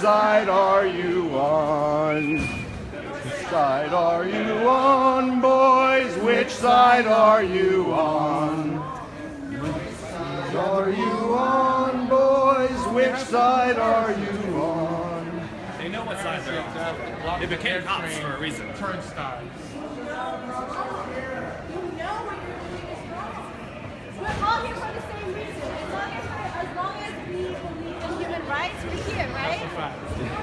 side are you on? Which side are you on, boys? Which side are you on? Which side are you on, boys? Which side are you on? They know what side they're on. They became cops for a reason. Turnstiles. We're all here for the same reason. As long as we believe in human rights, we're here, right?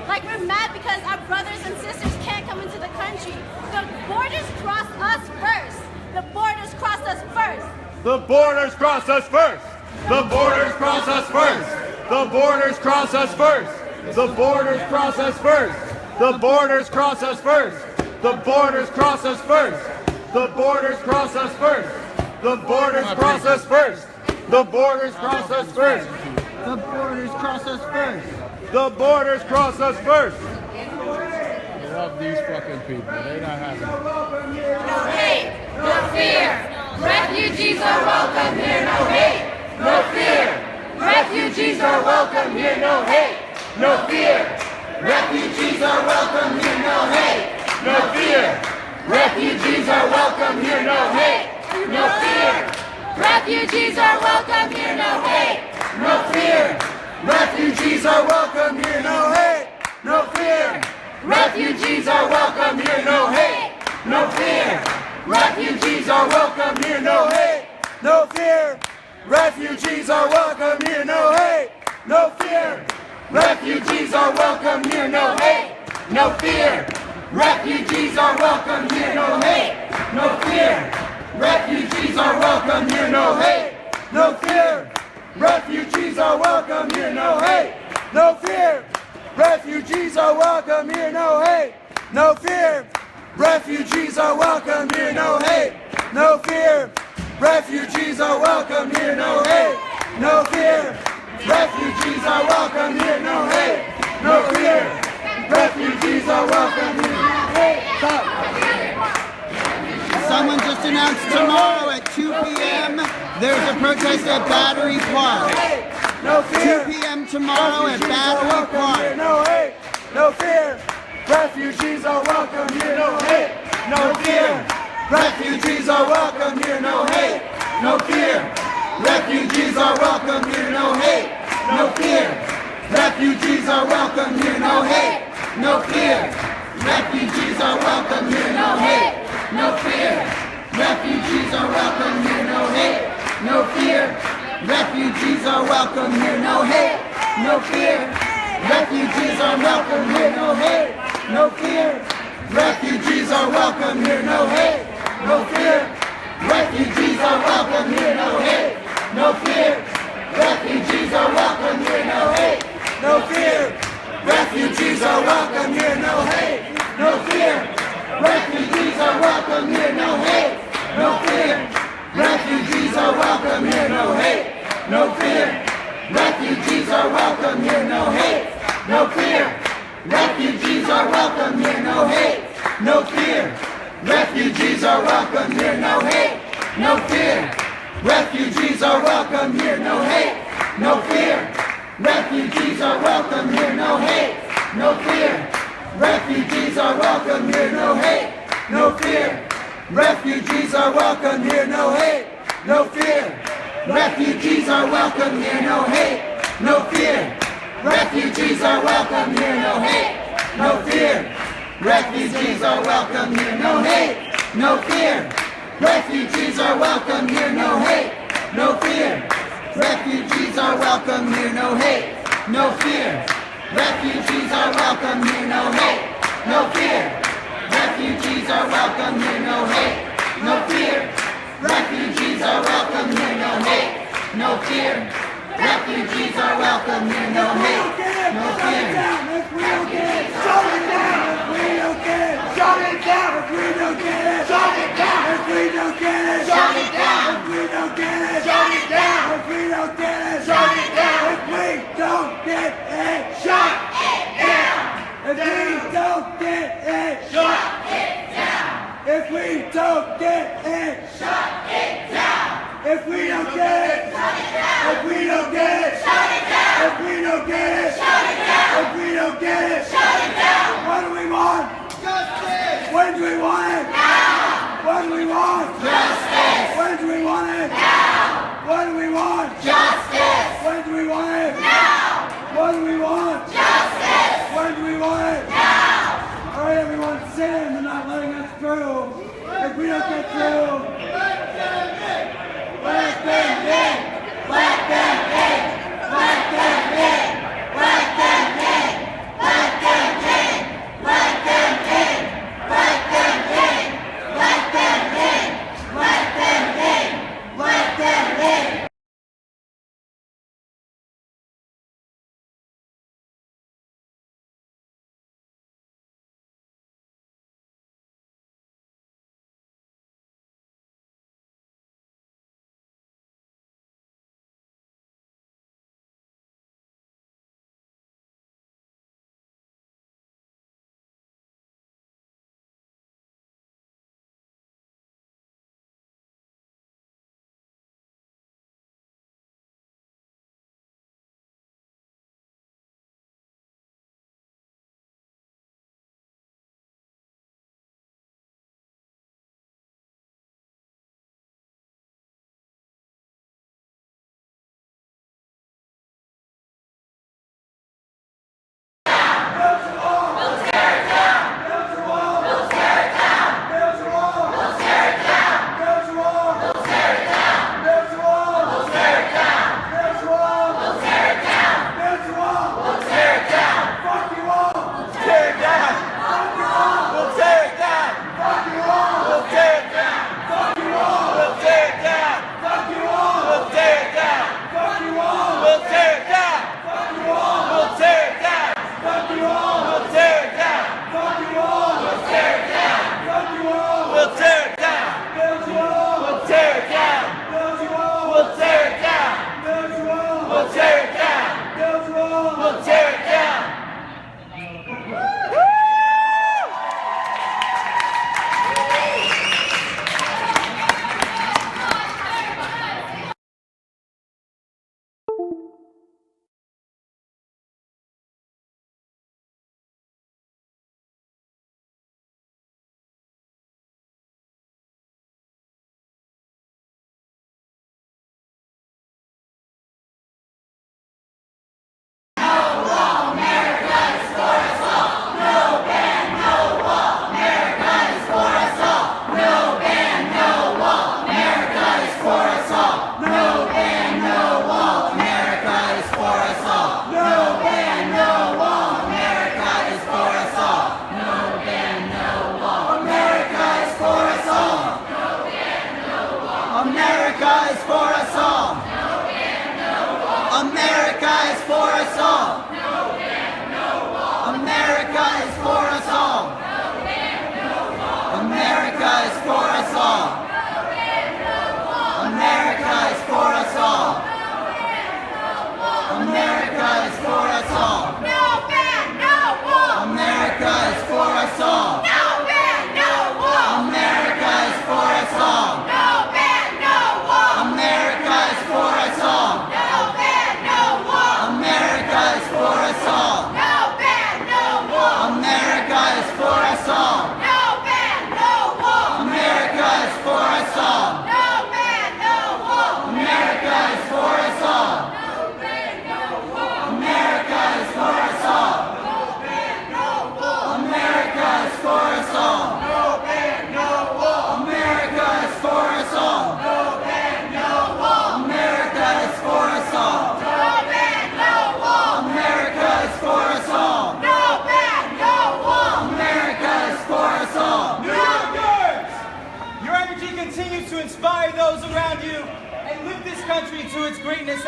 Like, we're mad because our brothers and sisters can't come into the country. The borders cross us first. The borders cross us first. The borders cross us first. The borders cross us first. The borders cross us first. The borders cross us first. The borders cross us first. The borders cross us first. The borders cross us first. The borders cross us first. The borders cross us first. The borders cross us first. The borders cross us first. I love these fucking people. They not having it. No hate, no fear. Refugees are welcome here. No hate, no fear. Refugees are welcome here. No hate, no fear. Refugees are welcome here. No hate, no fear. Refugees are welcome here. No hate, no fear. Refugees are welcome here. No hate, no fear. Refugees are welcome here. No hate, no fear. Refugees are welcome here. No hate, no fear. Refugees are welcome here. No hate, no fear. Refugees are welcome here. No hate, no fear. Refugees are welcome here. No hate, no fear. Refugees are welcome here. No hate, no fear. Refugees are welcome here. No hate, no fear. Refugees are welcome here. No hate, no fear. Refugees are welcome here. No hate, no fear. Refugees are welcome here. No hate, no fear. Refugees are welcome here. No hate, no fear. Refugees are welcome here. No hate, no fear. Refugees are welcome here. No hate. Stop. Someone just announced tomorrow at 2 p.m. there's a protest at Battery Park. No fear. 2 p.m. tomorrow at Battery Park. No hate, no fear. Refugees are welcome here. No hate, no fear. Refugees are welcome here. No hate, no fear. Refugees are welcome here. No hate, no fear. Refugees are welcome here. No hate, no fear. Refugees are welcome here. No hate, no fear. Refugees are welcome here. No hate, no fear. Refugees are welcome here. No hate, no fear. Refugees are welcome here. No hate, no fear. Refugees are welcome here. No hate, no fear. Refugees are welcome here. No hate, no fear. Refugees are welcome here. No hate, no fear. Refugees are welcome here. No hate, no fear. Refugees are welcome here. No hate, no fear. Refugees are welcome here. No hate, no fear. Refugees are welcome here. No hate, no fear. Refugees are welcome here. No hate, no fear. Refugees are welcome here. No hate, no fear. Refugees are welcome here. No hate, no fear. Refugees are welcome here. No hate, no fear. Refugees are welcome here. No hate, no fear. Refugees are welcome here. No hate, no fear. Refugees are welcome here. No hate, no fear. Refugees are welcome here. No hate, no fear. Refugees are welcome here. No hate, no fear. Refugees are welcome here. No hate, no fear. Refugees are welcome here. No hate, no fear. Refugees are welcome here. No hate, no fear. Refugees are welcome here. No hate, no fear. Refugees are welcome here. No hate, no fear. Refugees are welcome here. No hate, no fear. Shut it down if we don't get it. Shut it down if we don't get it. Shut it down if we don't get it. Shut it down if we don't get it. Shut it down if we don't get it. Shut it down if we don't get it. Shut it down if we don't get it. Shut it down if we don't get it. Shut it down if we don't get it. Shut it down if we don't get it. Shut it down if we don't get it. Shut it down if we Justice! When do we want it? Now! What do we want? Justice! When do we want it? Now! All right, everyone, stand. They're not letting us through. If we don't get through, Let them in! Let them in! Let them in! Let them in! Let them in! Let them in! Let them in! Let them in! Let them in! Let them in! Let them in!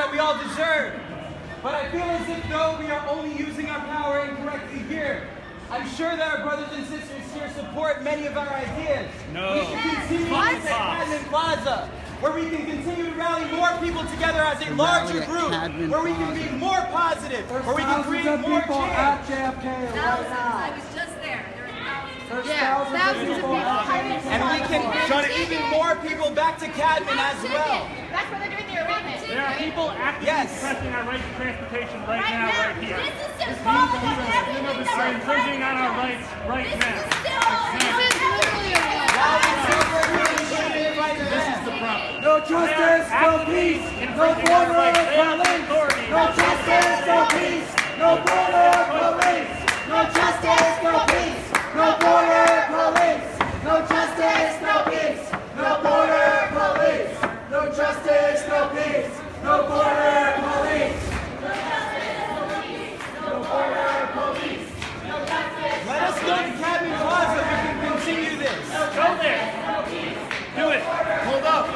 that we all deserve. But I feel as if though we are only using our power incorrectly here. I'm sure that our brothers and sisters here support many of our ideas. No. We should continue to Cadman Plaza, where we can continue to rally more people together as a larger group, where we can be more positive, where we can create more change. Thousands. I was just there. There were thousands. Thousands of people. And we can shut even more people back to Cadman as well. That's where they're doing the arraignment. There are people actively pressing our right to transportation right now, right here. This is symbolic of everything that We're infringing on our rights right now. This is literally a This is the problem. No, justice, no peace, no border police. No justice, no peace, no border police. No justice, no peace, no border police. No justice, no peace, no border police. No justice, no peace, no border police. No border police. Let us go to Cabin Plaza. We can continue this. Go there. Do it. Hold up.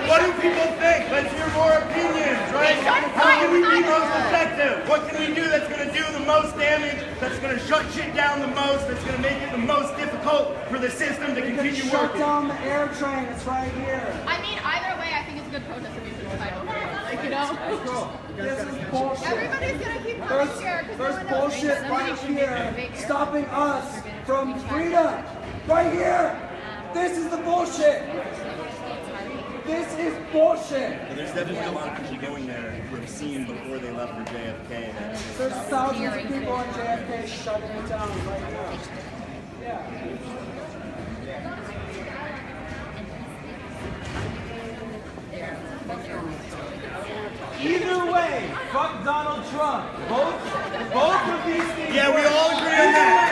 What do people think? Let's hear more opinions, right? How can we be most effective? What can we do that's going to do the most damage, that's going to shut shit down the most, that's going to make it the most difficult for the system to continue Shut working? down the air train. It's right here. I mean, either way, I think it's a good protest that we should fight over. Like, you know? This is bullshit. Everybody's gonna keep coming here because There's bullshit right here stopping us from freedom. Right here. This is the bullshit. This is bullshit. There's definitely a lot of people going there who have seen before they left for JFK. There's thousands of people on JFK shutting it down right now. Yeah. Either way, fuck Donald Trump. Both of these things. Yeah, we all agree on that.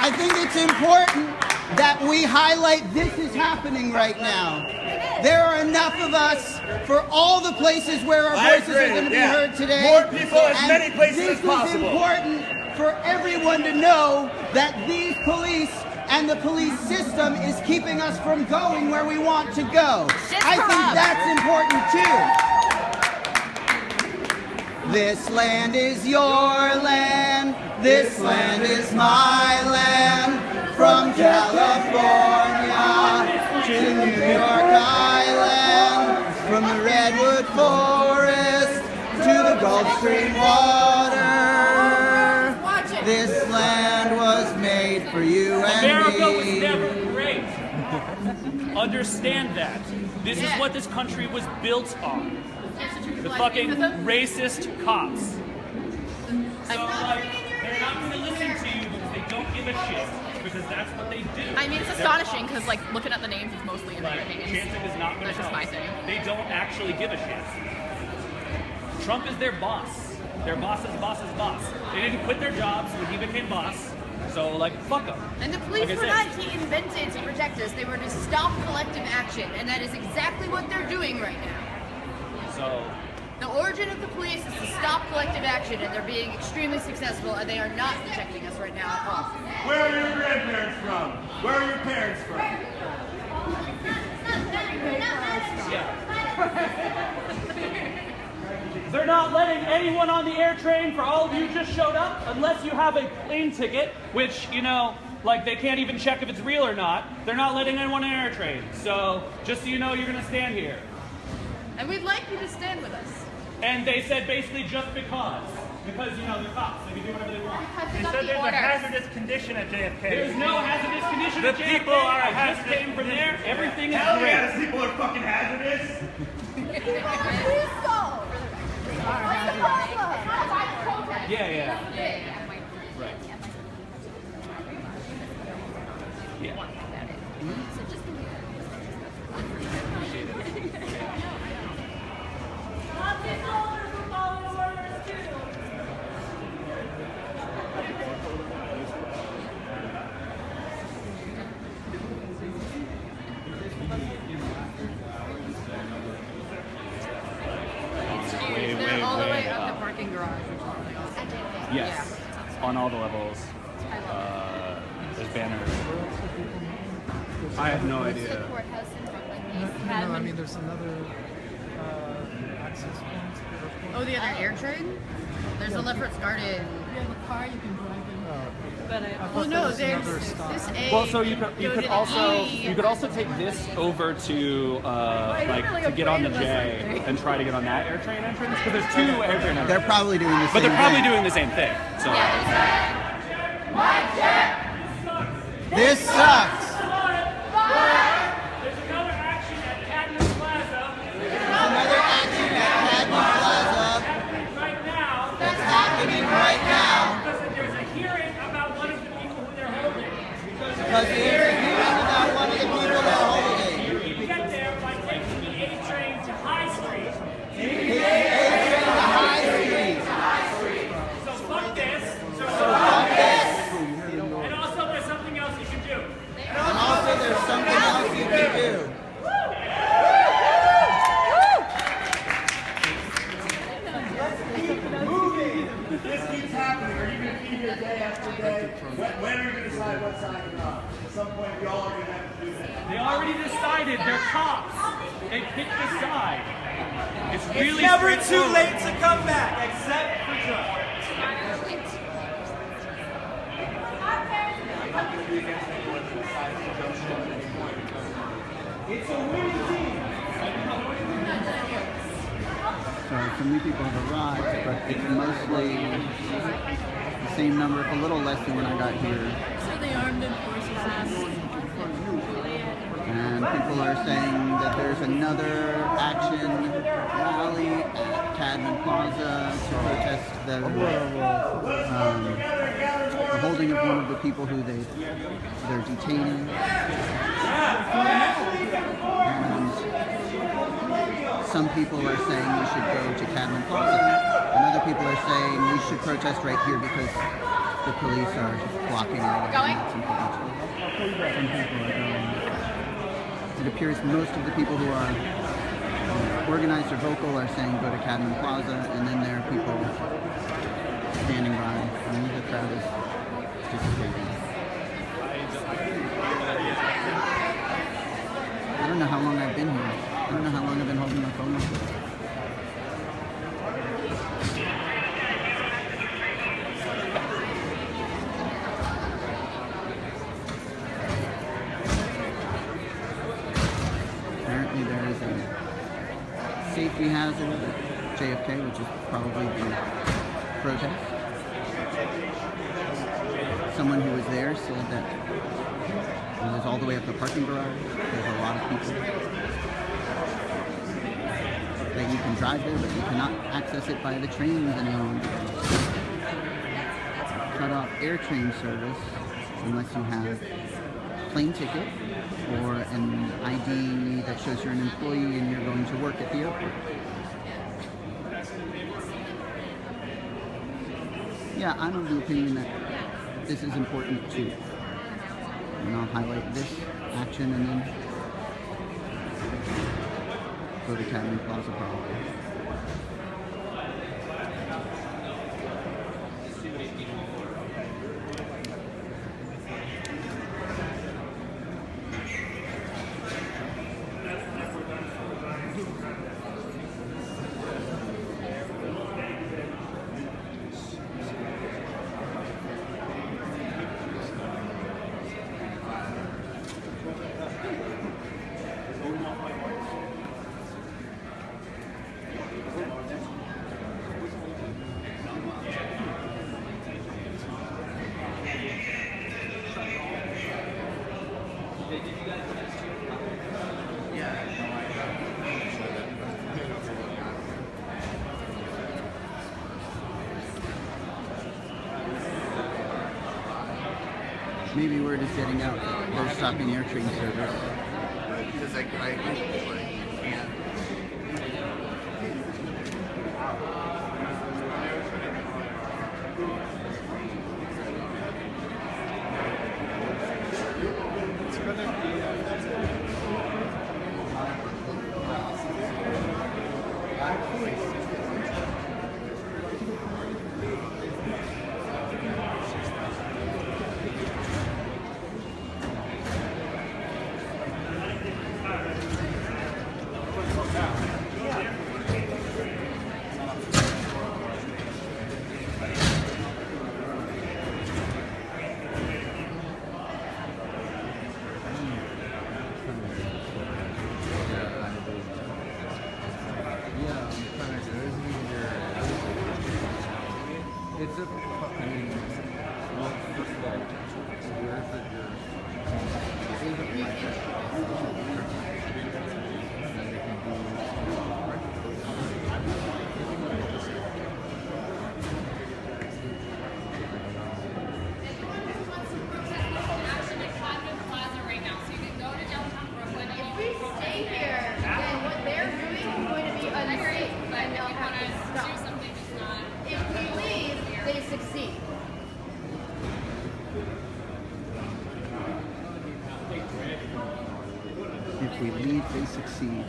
I think it's important that we highlight this is happening right now. There are enough of us for all the places where our I voices are agree, going to be yeah. heard today. More people, as And many places this as possible. is important for everyone to know that these police and the police system is keeping us from going where we want to go. I think that's important too. This land is your land. This land is my land. From California to New York Island, from the Redwood Forest to the Gulf Stream water, this land was made for you and America was me. never great. Understand that. This is what this country was built on. The fucking racist cops. So, like, they're not going to listen to you because they don't give a shit. Because that's what they do. I mean, it's astonishing because, like, looking at the names, it's mostly in Like, Americans. Chants is not going That's to just my thing. They don't actually give a shit. Trump is their boss. Their boss's boss's boss. They didn't quit their jobs when he became boss. So, like, fuck them. And the police Like I were said. not invented to protect us. They were to stop collective action, and that is exactly what they're doing right now. So, The origin of the police is to stop collective action, and they're being extremely successful, and they are not protecting us right now at all. Where are your grandparents from? Where are your parents from? they're not letting anyone on the air train for all of you just showed up unless you have a plane ticket, which, you know, like they can't even check if it's real or not. They're not letting anyone on an air train. So just so you know, you're going to stand here. And we'd like you to stand with us. And they said basically just because. Because, you know, they're cops. They can do whatever they want. They said there's a hazardous condition at JFK. There's no hazardous condition at JFK. The people are I just came from there. Everything is Hell great. yeah, these people are fucking hazardous. Please go. What's the problem? Yeah. Right. Yeah. They're all the way up the parking garage. Yes. On all the levels. There's banners. I have no idea. Courthouse in Brooklyn. No, I mean, there's another access point. Oh, the other air train? There's a left where it started. Well, no, there's this A. Well, so you go could to also the E. you could also take this over to like to get on the J and try to get on that air train entrance because there's two air train entrances. They're probably doing the same But they're probably thing. doing the same thing. So This sucks. there's another action at Cadmus Plaza Another action at Cadmus Plaza happening right now that's happening right now because there's a hearing about one of the people who they're holding. because there's a hearing about one of the people that here day after day. When are you going to decide what side you're on? At some point, we all are going to have to do that. They already decided. They're cops. They picked a side. It's really never too straightforward. late to come back, except for drugs. It's a winning team. So some new people have arrived, but it's mostly the same number, a little less than when I got here. So the armed enforcers asked. And people are saying that there's another action rally at Cadman Plaza to protest the holding of one of the people who they're detaining. And some people are saying we should go to Cadman Plaza, and other people are saying we should protest right here because the police are blocking our way. Some people are going. It appears most of the people who are organized or vocal are saying go to Cadman Plaza, and then there are people standing by, and the crowd is dissipating. I don't know how long I've been here. I don't know how long I've been holding my phone. Apparently there is a safety hazard at JFK, which is probably the protest. Someone who was there said that it was all the way up the parking garage. There's a lot of people. That you can drive there, but you cannot access it by the trains any longer. Cut off air train service unless you have a plane ticket or an ID that shows you're an employee and you're going to work at the airport. Yeah, I'm of the opinion that this is important too. And I'll highlight this action and then go to Cadman Plaza probably. Maybe word is getting out that they're stopping air train service. Because I can't. It's a, I mean, well, first of all, where is it your, it isn't like If we stay here, then what they're doing is going to be unsafe, and they'll have to stop. If we leave, they succeed. If we leave, they succeed.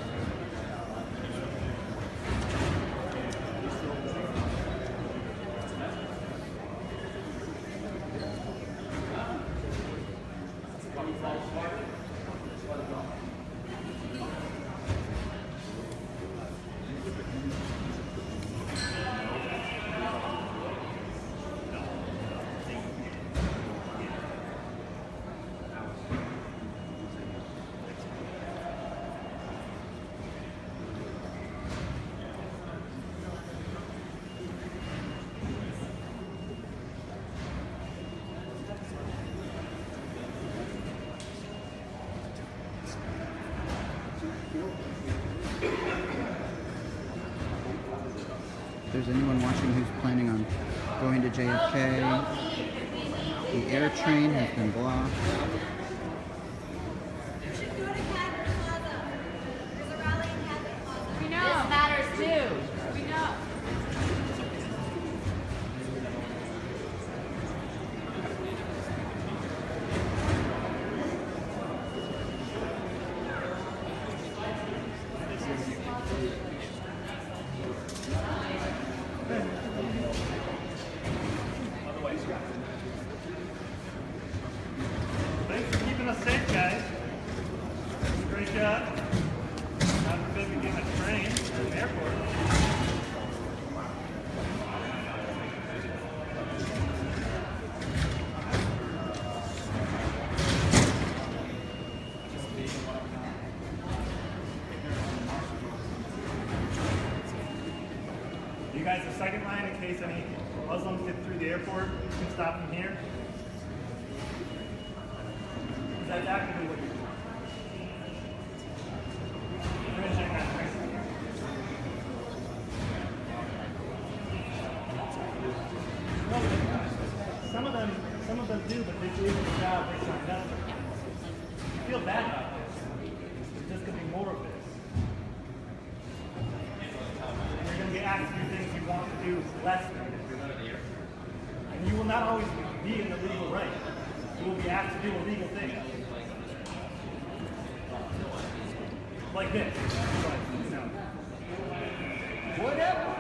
there's anyone watching who's planning on going to JFK, the air train has been blocked. We know. This matters too. We know. Thanks for keeping us safe, guys. Great job. God forbid we get in a train at an airport. You guys, the second line in case any Muslims get through the airport, you can stop them here. That's actively what you're doing. Finishing that train. Some of them do, but they do the job they signed up for. You feel bad about this. There's just going to be more of this. And you're going to get asked to do things you want to do less than. And you will not always be in the legal right. You will be asked to do illegal things. Like this. Whatever.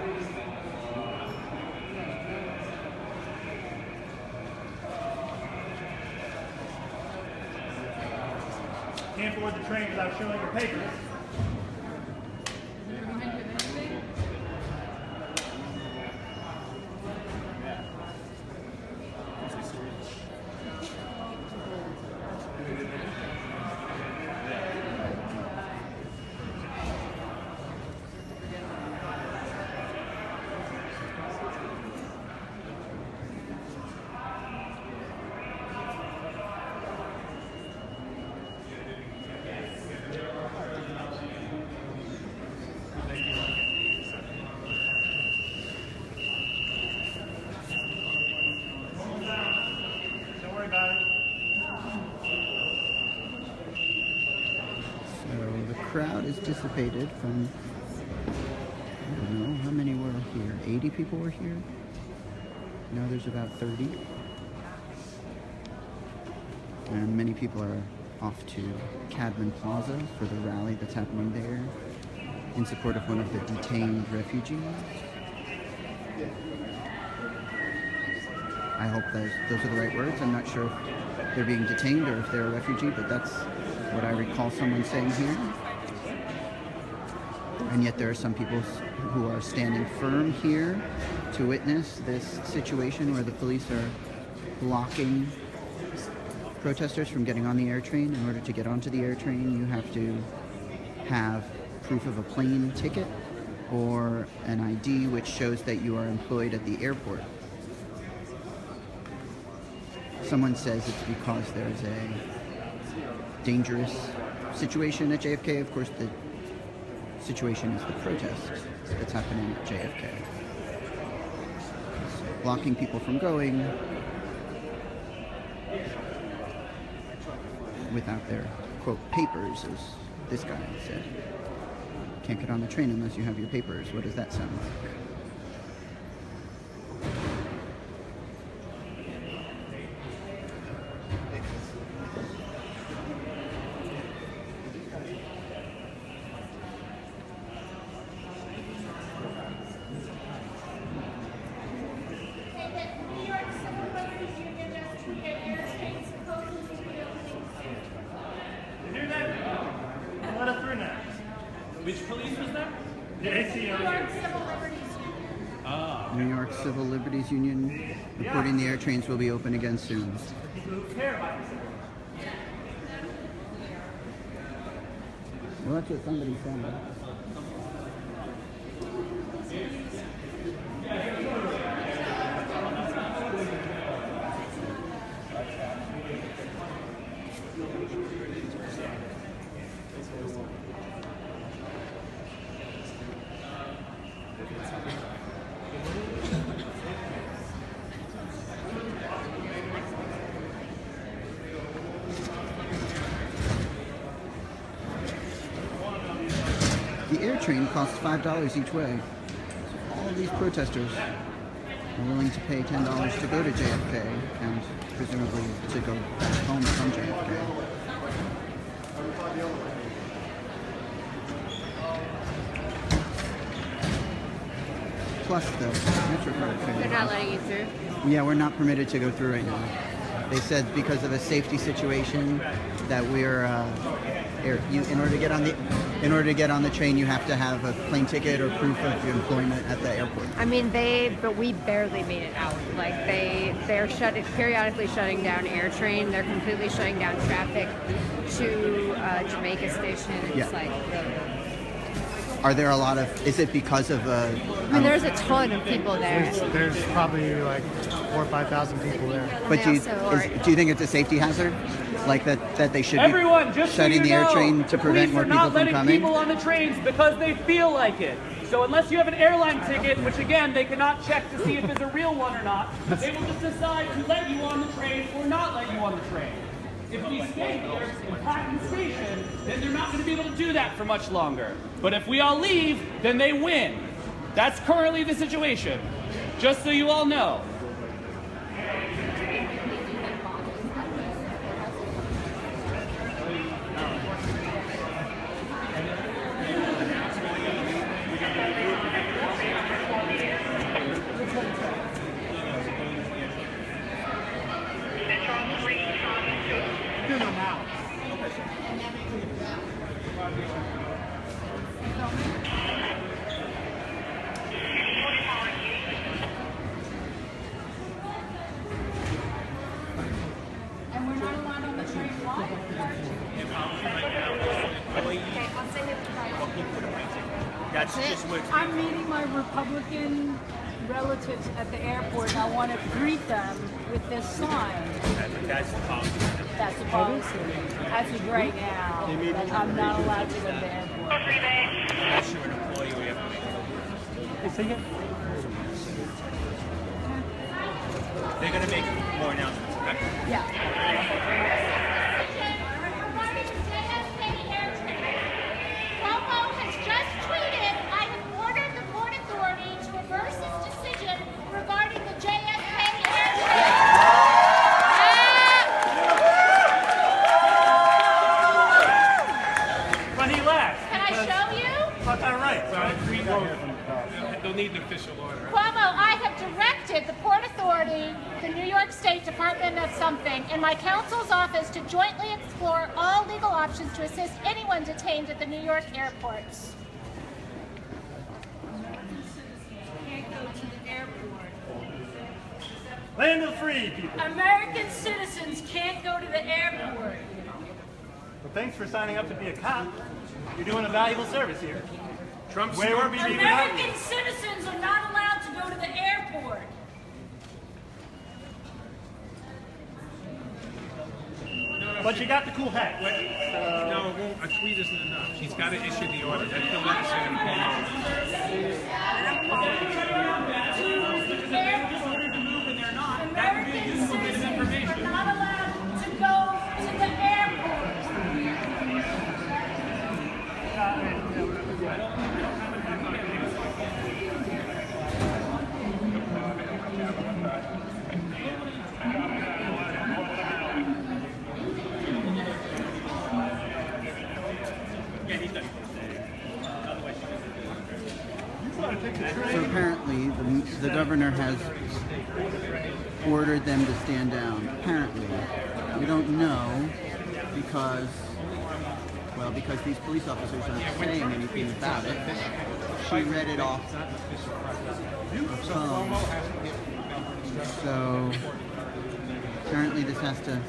Can't board the train without showing your papers. Don't worry about it. So the crowd is dissipated from, I don't know, how many were here? 80 people were here? Now there's about 30. And many people are off to Cadman Plaza for the rally that's happening there in support of one of the detained refugees. I hope those are the right words. I'm not sure if they're being detained or if they're a refugee, but that's what I recall someone saying here. And yet there are some people who are standing firm here to witness this situation where the police are blocking protesters from getting on the air train. In order to get onto the air train, you have to have proof of a plane ticket or an ID which shows that you are employed at the airport. Someone says it's because there's a dangerous situation at JFK. Of course, the situation is the protest that's happening at JFK. So blocking people from going without their, quote, papers, as this guy said. Can't get on the train unless you have your papers. What does that sound like? You hear that? Let us through now. Which police was that? The ACO. New York Civil Liberties Union reporting the air trains will be open again soon. People who care about this. Well, that's what somebody said. air train costs $5 each way. So all of these protesters are willing to pay $10 to go to JFK and presumably to go home from JFK. Plus the MetroCard fee. They're not letting you through? Yeah, we're not permitted to go through right now. They said because of a safety situation that we're in order to get on the train, you have to have a plane ticket or proof of your employment at the airport. I mean, but we barely made it out. Like they're periodically shutting down air train. They're completely shutting down traffic to Jamaica Station. It's like really. Are there a lot of? Is it because of? I mean, there's a ton of people there. There's probably like 4,000 or 5,000 people there. But do you think it's a safety hazard? Like that they should Everyone, be just shutting so you the air know, train to prevent more police people are not from letting coming? people on the trains because they feel like it. So unless you have an airline ticket, which again they cannot check to see if it's a real one or not, they will just decide to let you on the train or not let you on the train. If we stay here and pack the station, then they're not going to be able to do that for much longer. But if we all leave, then they win. That's currently the situation. Just so you all know. And we're not allowed on the train. Why? I'm meeting my Republican relatives at the airport. I want to greet them with this sign. That's the policy. That's the policy. As of right now, that I'm not allowed to go to the airport. Unless you're an employee, we have to make it. They're going to make more announcements, okay? Yeah. Regarding the JFK air train, Cuomo has just tweeted, I have ordered the Port Authority to reverse its decision regarding the JFK air train. But he left. Can I show you? Fuck, all right. They'll need an official order. Cuomo, I have directed the Port Authority, the New York State Department of something, and my counsel's office to jointly explore all legal options to assist anyone detained at the New York airports. Can't go to the airport. Land of the free, people. American citizens can't go to the airport. Well, thanks for signing up to be a cop. You're doing a valuable service here. Trump's Where would we be without you? American citizens are not allowed to go to the airport. But you got the cool hat. No, it won't. A tweet isn't enough. She's got to issue the order. That's the legislative American citizens are not allowed to go to the airport. So apparently, the governor has ordered them to stand down. Apparently, we don't know because these police officers aren't saying anything about it. She read it off her phone. So apparently, this has to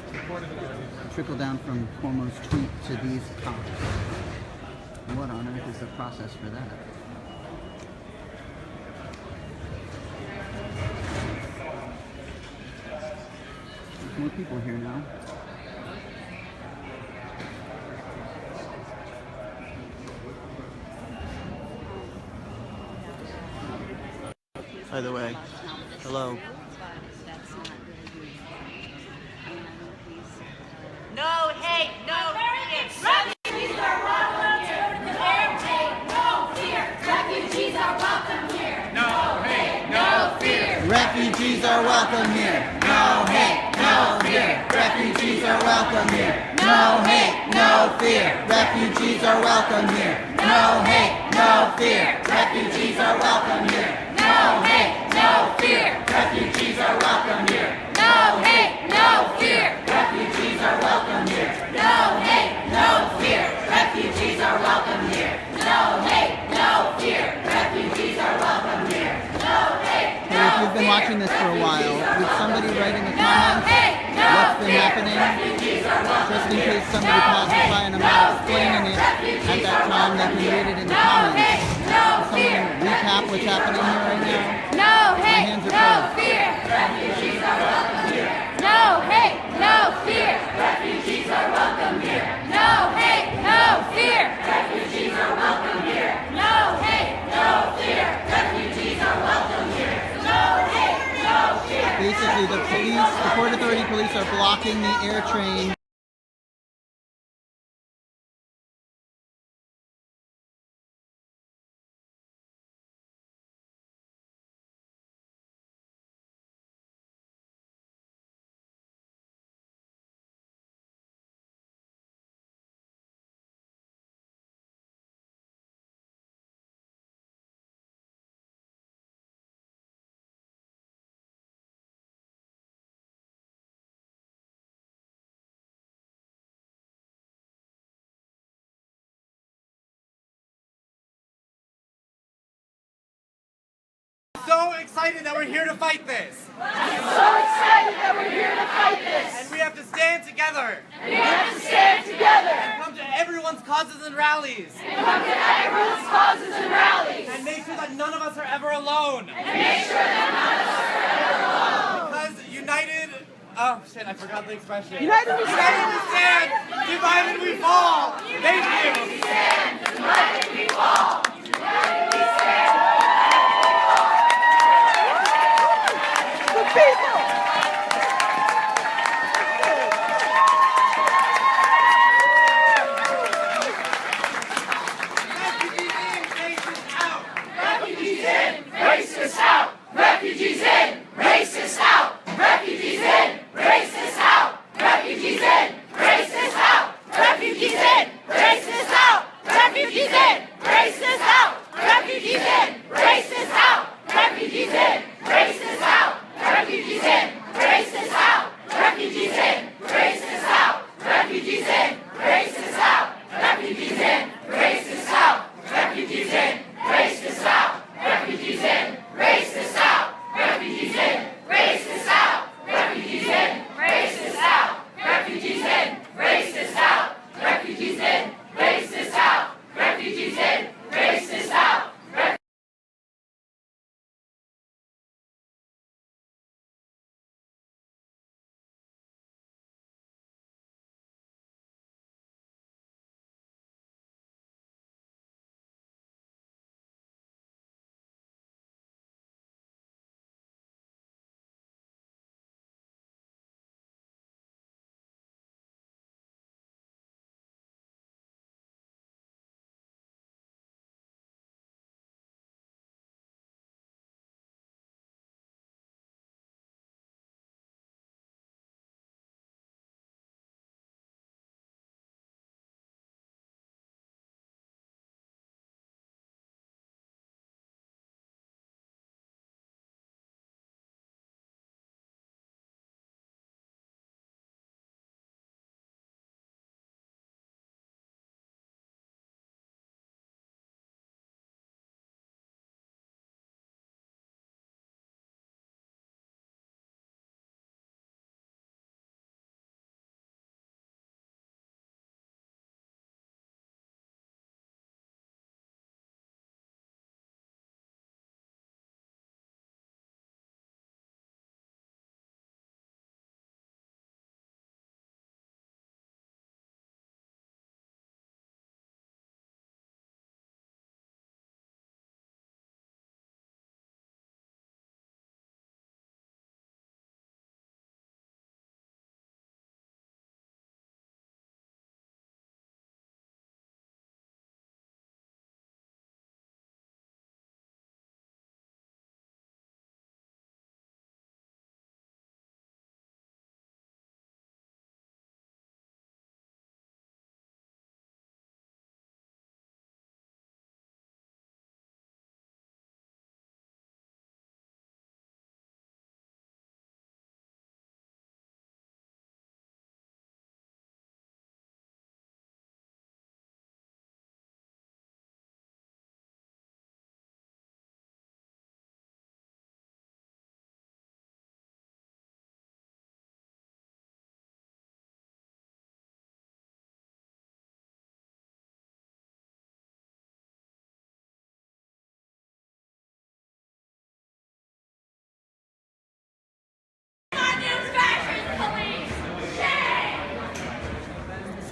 trickle down from Cuomo's tweet to these cops. What on earth is the process for that? There's more people here now. By the way, hello. No hate, no American citizens are not allowed to go to the airport. No Refugees are welcome here. No hate, no fear. Refugees are welcome here. No hate, no fear. Refugees are welcome here. No hate, no fear. Refugees are welcome here. No hate, no fear. Refugees are welcome here. No hate, no fear. Refugees are welcome here. No hate, no fear. Refugees are welcome here. No hate, no fear. Refugees are welcome here. No hate, no fear. Hey, if you've been watching this for a while, would somebody write in the comments what's been happening? Just in case somebody passes by and I'm not explaining it at that time, they can read it in the comments. Can someone recap what's happening here right now? No hate, hands are no closed. fear. Refugees are welcome here. No hate, no fear. Refugees are welcome here. No hate, no fear. Refugees are welcome here. No hate, no fear. Refugees are welcome here. No hate, no fear. Basically, the police, the Port Authority police are blocking the air train. So excited that we're here to fight this. So excited that we're here to fight this. And we have to stand together. We have to stand together. And come to everyone's causes and rallies. And come to everyone's causes and rallies. And make sure that none of us are ever alone. And make sure that none of us are ever alone. Because united... Oh shit, I forgot the expression. United we stand, divided we fall. Thank you. United we stand, divided we fall. United we stand. people! Refugees in, racists out. Refugees in, racists out. Refugees in, racists out. Refugees in, racists out. Refugees in, racists out. Refugees in, racists out. Refugees in, racists out. Refugees in, racists out. Refugees in,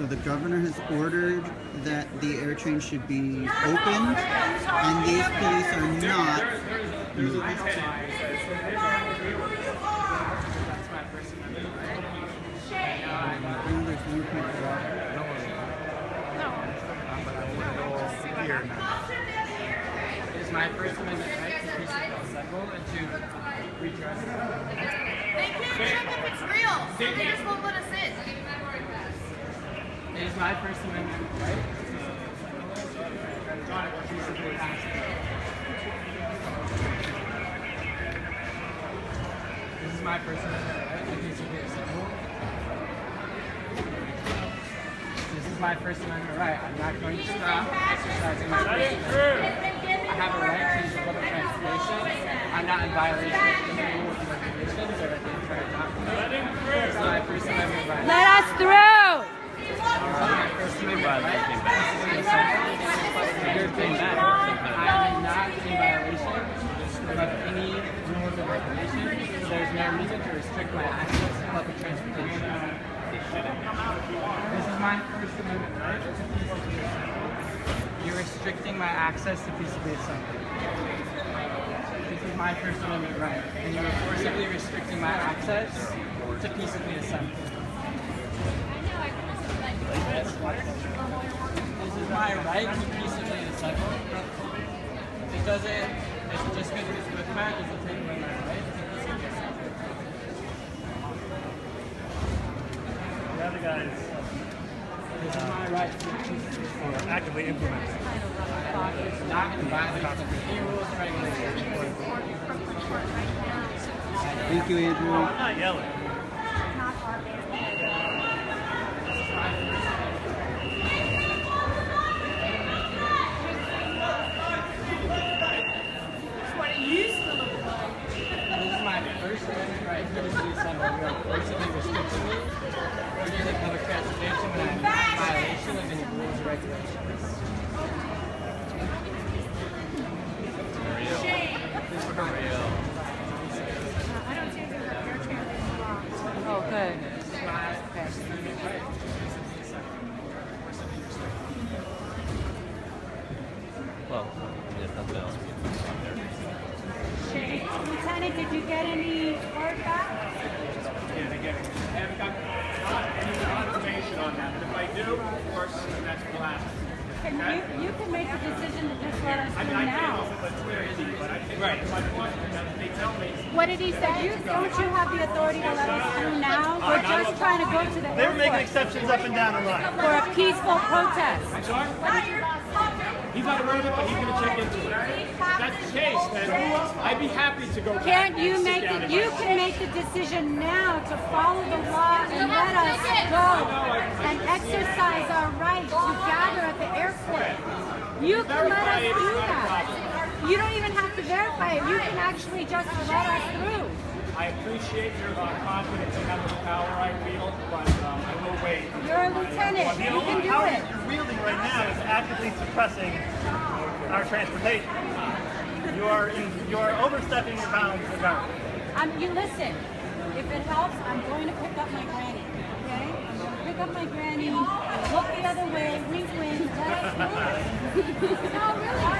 So the governor has ordered that the air train should be opened, and these police are not moving. It is my First Amendment right to peacefully assemble and to redress. They can't check if it's real, so they just won't let us in. It is my First Amendment right to peacefully assemble. This is my First Amendment right to peacefully assemble. This is my First Amendment right. I'm not going to stop exercising my First Amendment. I have a right to use public transportation. I'm not in violation of any rules and regulations or the entire document. This is my First Amendment right. Let us through! My First Amendment right. I am not in violation of any rules or regulations. There's no reason to restrict my access to public transportation. This is my First Amendment right. You're restricting my access to peaceably assemble. This is my First Amendment right, and you're forcibly restricting my access to peaceably assemble. This is my right to peaceably assemble. It doesn't, it's just because it's with my doesn't take away my right to peaceably assemble. The other guys This is my right to peaceably are actively implementing. It's not in violation of any rules and regulations. Thank you, Andrew. I'm not yelling. This is my First Amendment right to peaceably assemble. You are forcibly restricting me from using public transportation when I'm not in violation of any rules or regulations. Oh, good. This is my First Amendment right. Well, there's nothing else. Lieutenant, did you get any word back? I haven't got any information on that, but if I do, of course, that's what will happen. You can make the decision to just let us I know mean, I can't now. also, but it's very easy, but I think my point is that they tell me. What did he say? Don't you have the authority to let us through now? We're just trying to go to the They were making airport exceptions up and down the line. for a peaceful protest. I'm sorry? He's not aware of it, but he's going to check into it. If that's the case, then I'd be happy to go back. Can't you and sit make down it? and You have can make the decision now to follow the law and let us go and exercise our right to gather at the airport. You can let us do that. You don't even have to verify it. You can actually just let us through. I appreciate your confidence in how much power I wield, but I will wait. You're a lieutenant. The You only can do power it. you're wielding right now is actively suppressing our transportation. You are overstepping your bounds of government. You listen. If it helps, I'm going to pick up my granny. Okay? I'm going to pick up my granny. Look the other way. Wink, wink. Let us move. No, really.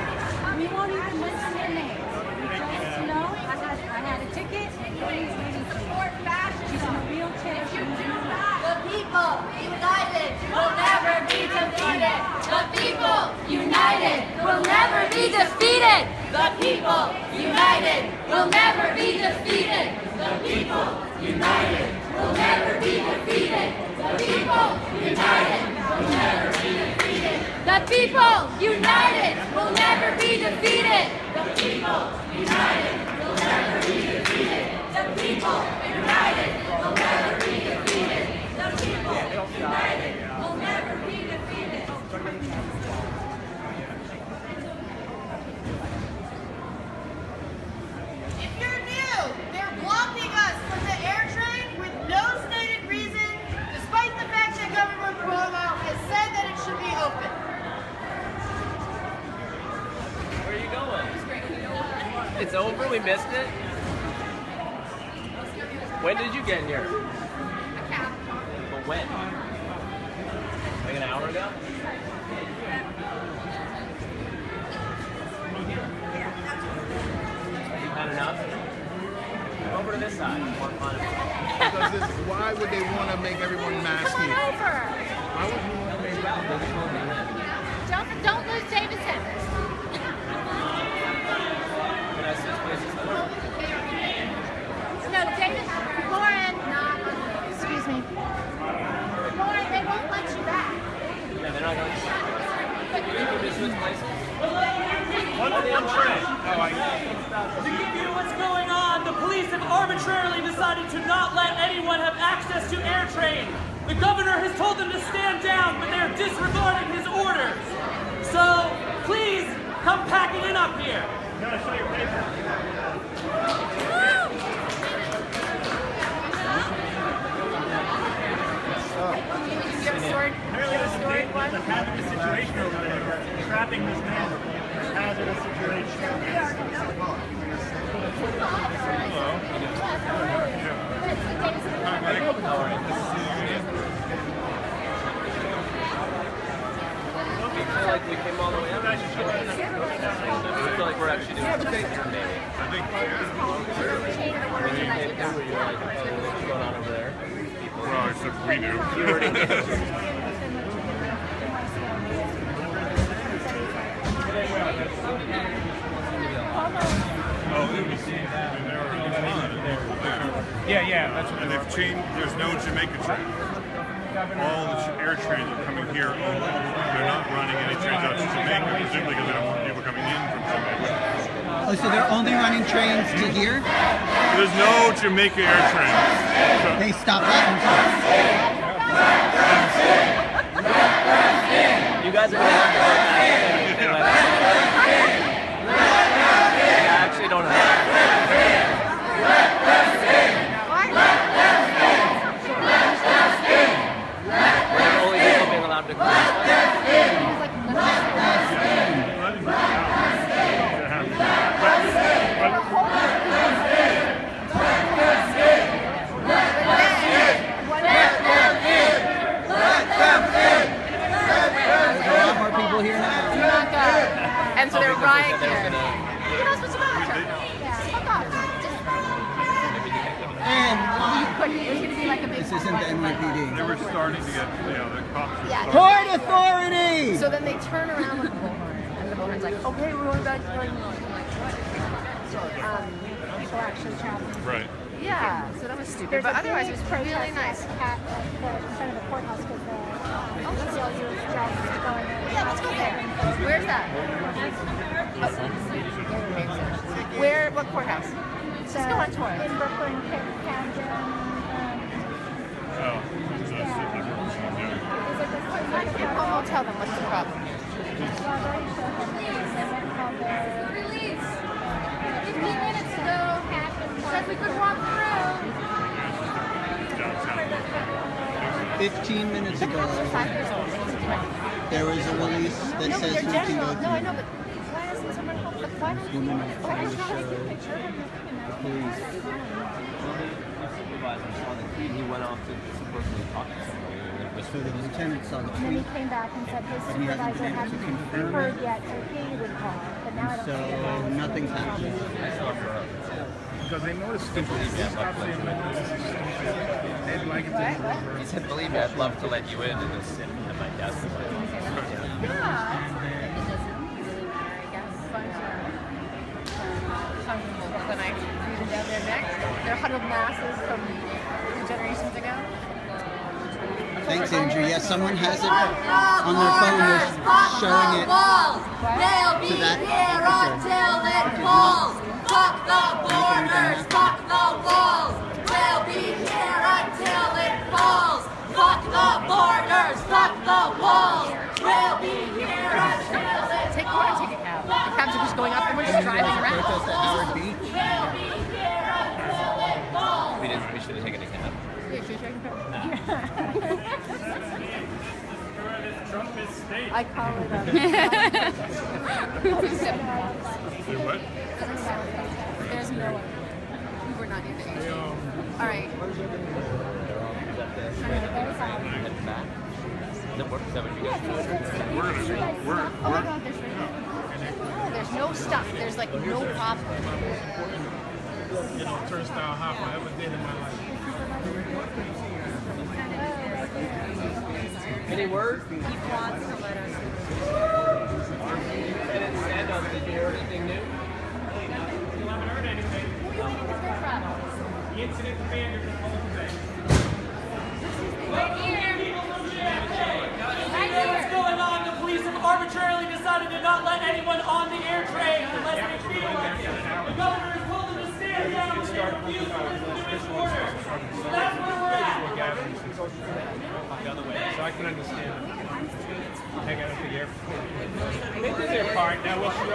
We won't even mention your name. Just know I had a ticket. And Granny's waiting for me. She's in a wheelchair. She's The people united will never be defeated. The people united will never be defeated. The people united will never be defeated. The people united will never be defeated. The people united will never be defeated. The people united will never be defeated. The people united will never be defeated. The people united will never be defeated. The people united will never be defeated. If you're new, they're blocking us from the air train with no stated reason, despite the fact that Governor Cuomo has said that it should be open. Where are you going? It's over? We missed it? When did you get here? But when? Like an hour ago? You've had enough? Over to this side. More fun. Because why would they want to make everyone masky? Why would you want to make Don't lose Davidson. No, David, Lauren. Excuse me. Lauren, they won't let you back. Yeah, they're not going to. You can just switch places. To give you what's going on, the police have arbitrarily decided to not let anyone have access to air train. The governor has told them to stand down, but they're disregarding his orders. So please come packing in up here. You gotta show your paper. You have a sword? Apparently there's a hazardous situation over there. Trapping this man. Hazardous situation. I feel like we came all the way up. I feel like we're actually doing something here, maybe. When you came through, you were like, oh, what's going on over there? Well, except we do. Yeah, that's what and they've changed. There's no Jamaica train. All the air trains are coming here only. They're not running any trains out to Jamaica, presumably because they don't want people coming in from Jamaica. Oh, so they're only running trains to here? There's no Jamaica air train. So They stopped that. You guys are going to have to work out anything like that. I actually don't have We're the only people being allowed to cross. More people here now. And so they're right here. You're not supposed to go to church. Fuck off. And There's going to be like a big this isn't the NYPD. they were starting to get, the cops were Yeah. Court authority! So then they turn around with the bullhorn, and the bullhorn's like, okay, we're going back to like, People actually traveling. right. yeah. So that was stupid, There's but a otherwise it big was protest really nice. in front of the courthouse because the ACLU's jobs is going in. Yeah, let's go there. Where's that? Where? What courthouse? Let's go on tour. In Brooklyn, Camden. Oh, so that's everyone's going to do. I'll tell them what's the problem. Release. 15 minutes ago happened. Said we could walk through. 15 minutes ago, there was a release that No, but says they're we can general. go No, I to know, but why isn't someone home? Why don't women you? of police show the police. He went off to supposedly talk to somebody. So the lieutenant saw the And then he tweet. came back and said his But he hasn't supervisor been able to hadn't confirm heard it. yet, so he would call. But now I don't So see it. nothing's happening. Because they noticed Believe me, I'd love to let you in. they'd like it to He said, believe me, I'd love to let you in and just sit at my desk. When I breathing down their necks, they're huddled masses from 2 generations ago. Thanks, Andrew. Yes, someone has it on their phone. They're showing it They'll to that until it falls. Fuck the borders, fuck the walls. We'll be here until it falls. Fuck the borders, fuck the walls. We'll be here until it falls. Take one and take a cab. The cabs are just going up and we're just driving around. protest at Howard Beach. We'll be here until it falls. We should have taken a cab. I call it Say what? There's no one. We were not near the age. All right. No, that what you guys do? Oh my God, there's no stuff. There's like no problem. You know, turnstile hop I ever did in my life. Any word? He wants to let us. Did you hear anything new? You haven't heard anything. Who are you waiting to hear from? The incident commander just told me. Right here. What's going on? The police have arbitrarily decided to not let anyone on the air train unless they feel like it. The governor has told them to stand down and they refuse to listen to his orders. So that's where we're at. The other way, so I can understand. Hang out at the airport. They did their part. Now we'll show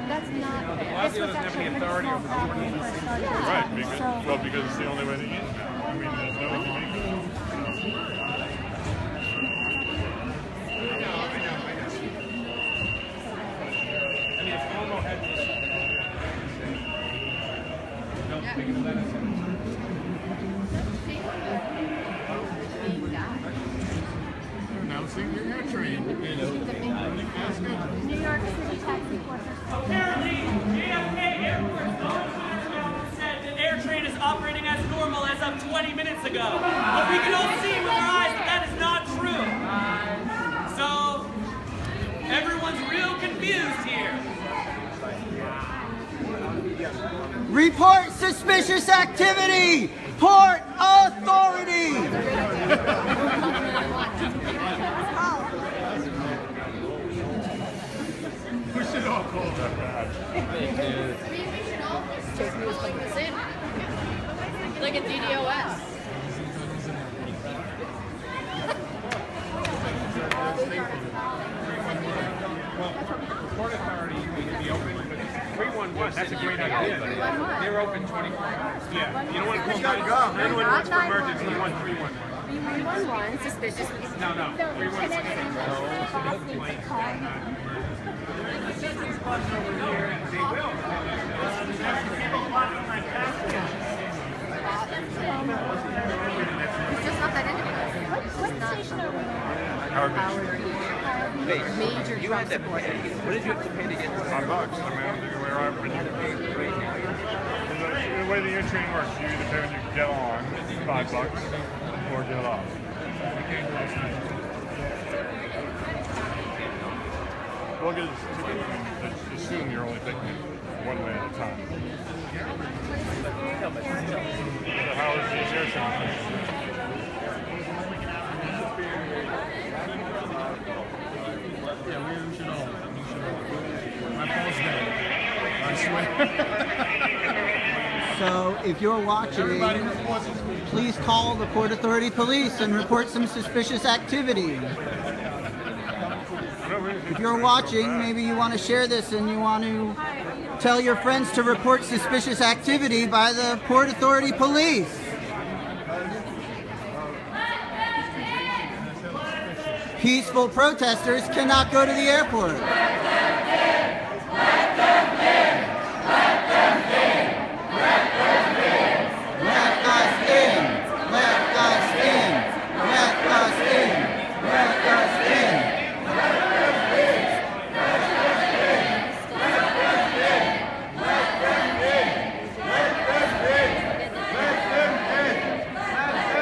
That's not fair. This was actually a authority over the right, because it's the only way to use it. I mean, there's no way to make it. Announcing your air train. New York City taxi force. Apparently, JFK Airport said that air train is operating as normal as of 20 minutes ago. But we can all see with our eyes that that is not true. So, everyone's real confused here. Report suspicious activity! Port authority! We should all call that bad. We should all just like this in. Like a DDoS. Port Authority may be open, but 311, that's a great idea. They're open 24 hours. Yeah. You don't want to call 911 for emergency, you want 311. 311, suspicious. No, 311. They will. It's just not that interesting. What station are we on? Howard. Major You had to pay. What did you have to pay to get this? $5. I mean, where I the way the air train works, you either pay when you get on, $5, or get off. Well, because assume you're only taking it one way at a time. So how is the air train? Yeah, we should all. My phone's dead. I swear. So if you're watching, please call the Port Authority Police and report some suspicious activity. If you're watching, maybe you want to share this and you want to tell your friends to report suspicious activity by the Port Authority Police. Peaceful protesters cannot go to the airport.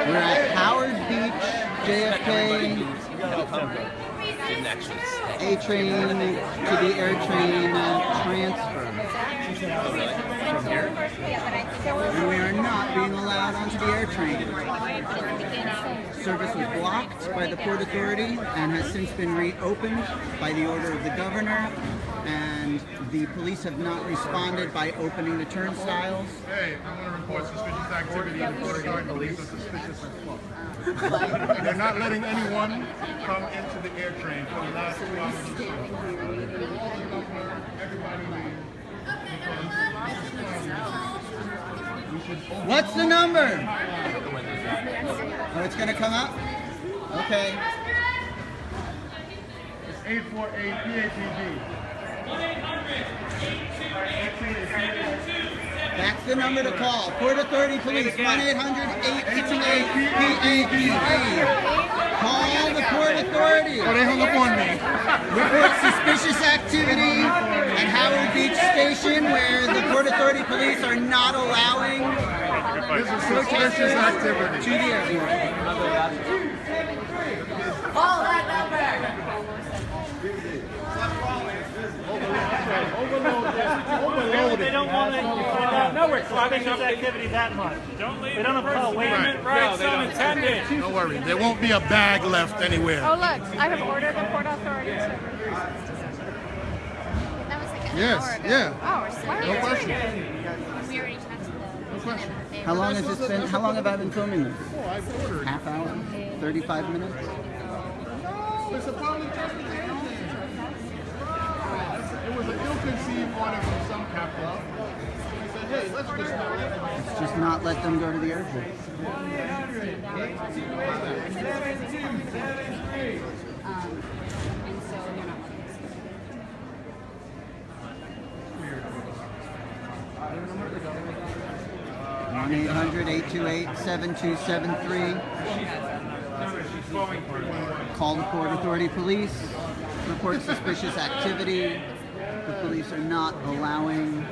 We're at Howard Beach, JFK. A train to the air train transfer. And we are not being allowed onto the air train. Service was blocked by the Port Authority and has since been reopened by the order of the governor. And the police have not responded by opening the turnstiles. Hey, I want to report suspicious activity. The Port Authority believes it's suspicious as fuck. They're not letting anyone come into the air train for the last 2 hours. What's the number? Oh, it's going to come up? Okay. 848-PAPD. That's the number to call. Port Authority Police, 1-800-828-PAPD. Call the Port Authority. Oh, they hung up on me. Report suspicious activity at Howard Beach Station where the Port Authority Police are not allowing protesters activity to the airport. Call that number. They don't want to. No, we're stopping this activity that much. They don't have to wait a minute. Right, some intended. Don't worry, there won't be a bag left anywhere. Oh, look, I have ordered the Port Authority to That was like an Yes, hour ago. yeah. Oh, we're No question. We already texted them. No question. How long has this been? How long have I been filming this? Oh, I've ordered. Half hour? 35 minutes? No, it's a public transportation. It was an ill-conceived order from some captain. He said, hey, let's just not let them. Let's just not let them go to the airport. And so they're not letting us. 1-800-828-7273. Call the Port Authority Police. Report suspicious activity. The police are not allowing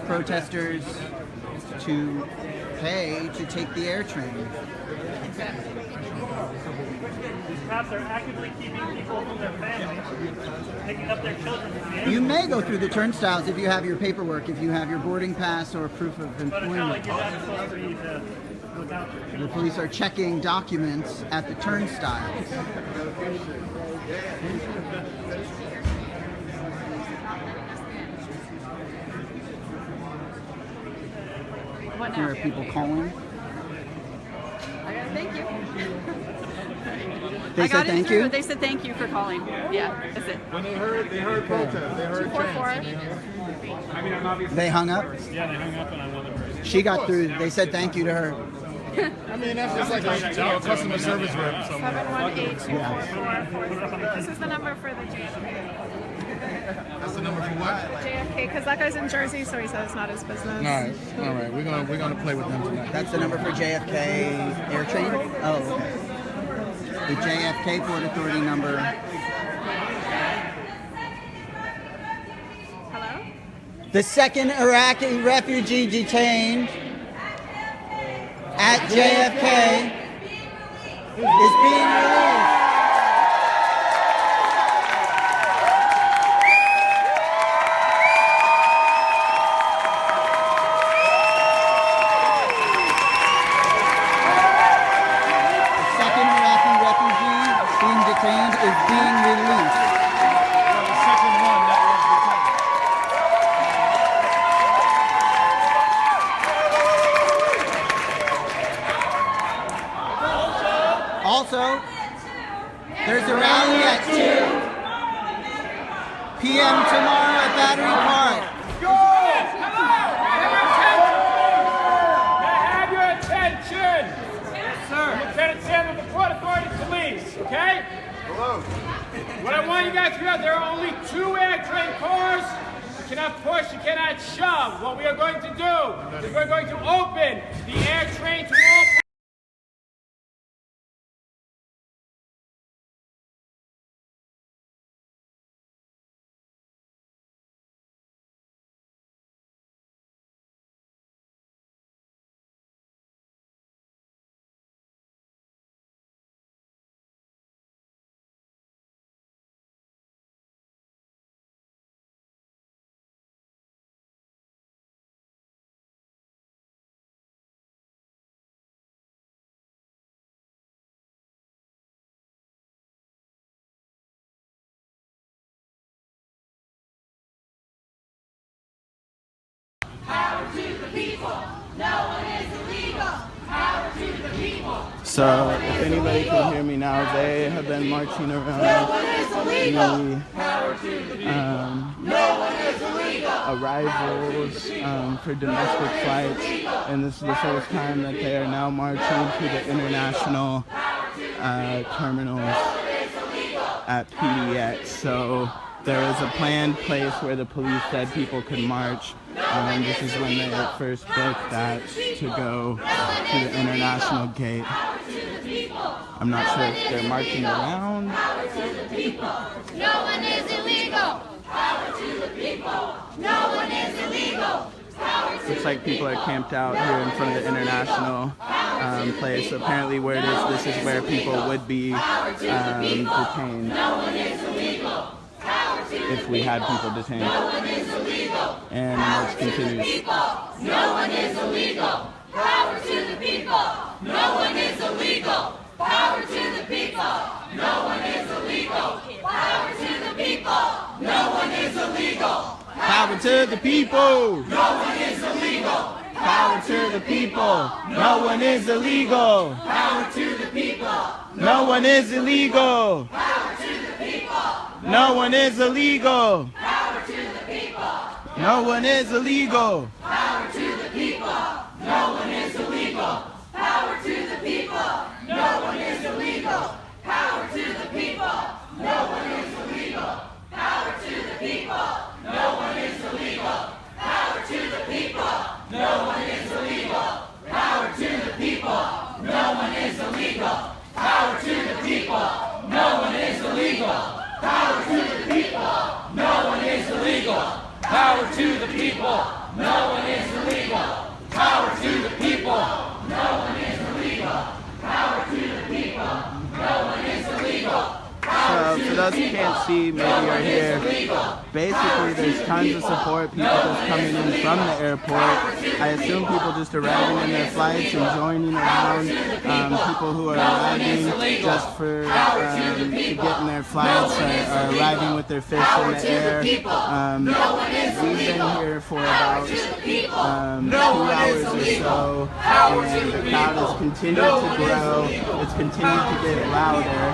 protesters to pay to take the air train. These cops are actively keeping people from their families, picking up their children from the You may go through the turnstiles if you have your paperwork, if you have your boarding pass or proof of But it's not employment. like you're not supposed to be to look out for The police are checking documents at the turnstiles. What Here now? are people calling. I gotta thank you. They I got said it thank through. you? They said thank you for calling. Yeah, that's it. When they heard protest, they heard chants. I mean, I'm obviously. They hung up? Yeah, they hung up on another person. She got through. They said thank you to her. I mean, that's just like a customer service rep somewhere. 71824. This is the number for the JFK. That's the number for what? JFK, because that guy's in Jersey, so he said it's not his business. All right. We're gonna play with them tonight. That's the number for JFK Air Train? Oh, okay. The JFK Port Authority number. Hello? The second Iraqi refugee detained at JFK is being released. The second Iraqi refugee being detained is being released. The second one that was detained. Also, there's a rally at 2 p.m. tomorrow at Battery Park. Have your attention! Yes, sir. Lieutenant Sam of the Port Authority Police, okay? Hello. What I want you guys to know, there are only 2 air train cars. You cannot push, you cannot shove. What we are going to do is we're going to open the air train to all Power to the people. No one is illegal. Power to the people. So, if anybody can hear me now, they have been marching around No one is illegal. the No one is illegal. arrivals for domestic flights, and this is the first time that they are now marching to the international terminals. No one is illegal. at PDX. So there was a planned place where the police said people could march. This is when they first booked that to go to the International Gate. I'm not sure if they're marching around. Power to the people. No one is illegal. Power to the people. No one is illegal. Looks like people are camped out here in front of the International place. Apparently where it is, this is where people would be detained if we had people detained. And the march continues. No one is illegal. Power to the people. No one is illegal. Power to the people. No one is illegal. Power to the people. No one is illegal. Power to the people! No one is illegal. Power to the people! No one is illegal! Power to the people. No one is illegal! Power to the people. No one is illegal! Power to the people. No one is illegal! Power to the people. No one is illegal. Power to the people. No one is illegal. Power to the people. No one is illegal. Power to the people. No one is illegal. Power to the people. No one is illegal. Power to the people. No one is illegal. Power to the people. No one is illegal. Power to the people. No one is illegal. Power to the people. No one is illegal. Power to the people. No one is illegal. Power to the people. No one is illegal. So for those who can't see, maybe you're here, basically there's tons of support, people just coming in from the airport. I assume people just arriving in their flights and joining around, people who are arriving just for to get in their flights, are arriving with their fists in the air. We've been here for about 2 hours or so, and the crowd has continued to grow, it's continued to get louder.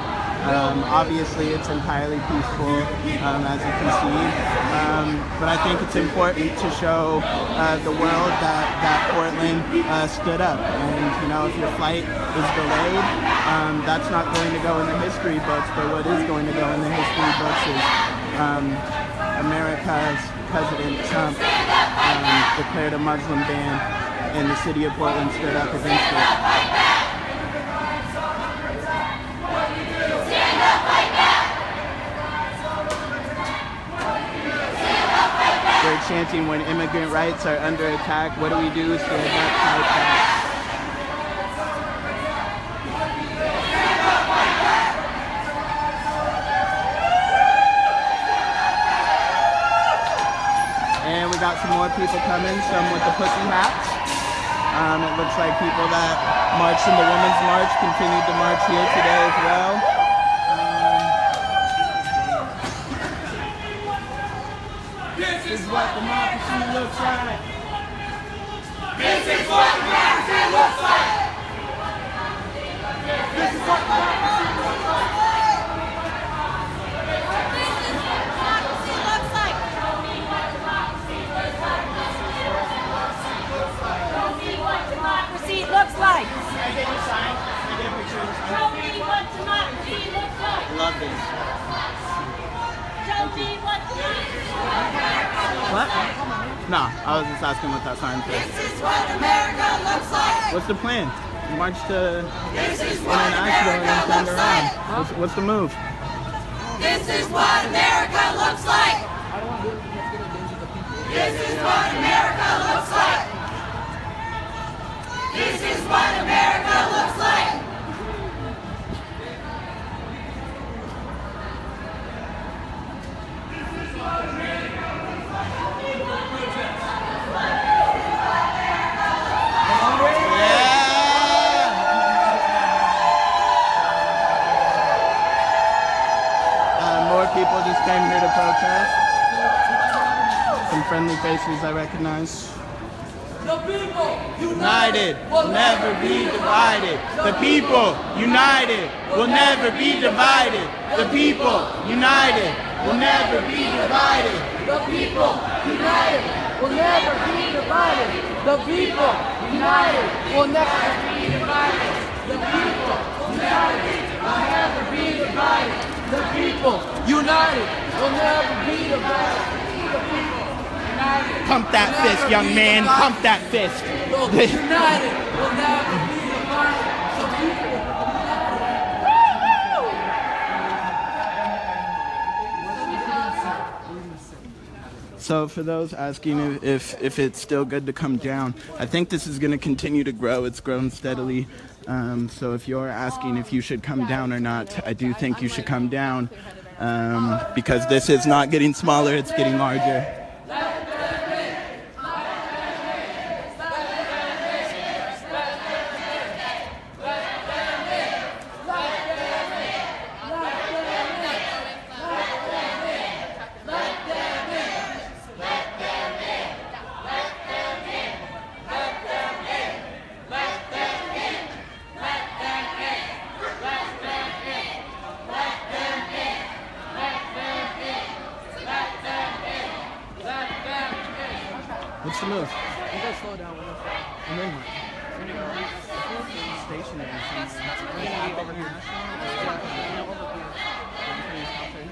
Obviously it's entirely peaceful, as you can see, but I think it's important to show the world that Portland stood up, and you know, if your flight is delayed, that's not going to go in the history books, but what is going to go in the history books is America's President Trump declared a Muslim ban, and the city of Portland stood up against it. We're chanting, when immigrant rights are under attack, what do we do? Stand up, fight back. And we got some more people coming, some with the pussy hats. It looks like people that marched in the Women's March continued to march here today as well. This is what democracy looks like. This is what democracy looks like. This is what democracy looks like. This is what democracy looks like. Show me what democracy looks like. Show me what democracy looks like. Can I get your sign? Can I get a picture of your sign? Show me what democracy looks like. Love this. Show me what democracy looks like. What? No, I was just asking what that sign said. This is what America looks like. What's the plan? March to This is what International and America turn looks around. like. What's the move? This is what America looks like. This is what America looks like. This is what America looks like. More people just came here to protest. Some friendly faces I recognize. The people United will never be divided. The people united will never be divided. The people united will never be divided. The people united will never be divided. The people united will never be divided. The people united will never be divided. The people Pump that fist, young man. Pump that fist. United will now defeat the violence of people. So for those asking if it's still good to come down, I think this is going to continue to grow. It's grown steadily. So if you're asking if you should come down or not, I do think you should come down because this is not getting smaller, it's getting larger. What's the move? You guys slow down with us. And then what? We're gonna go stationary. We're gonna be over here.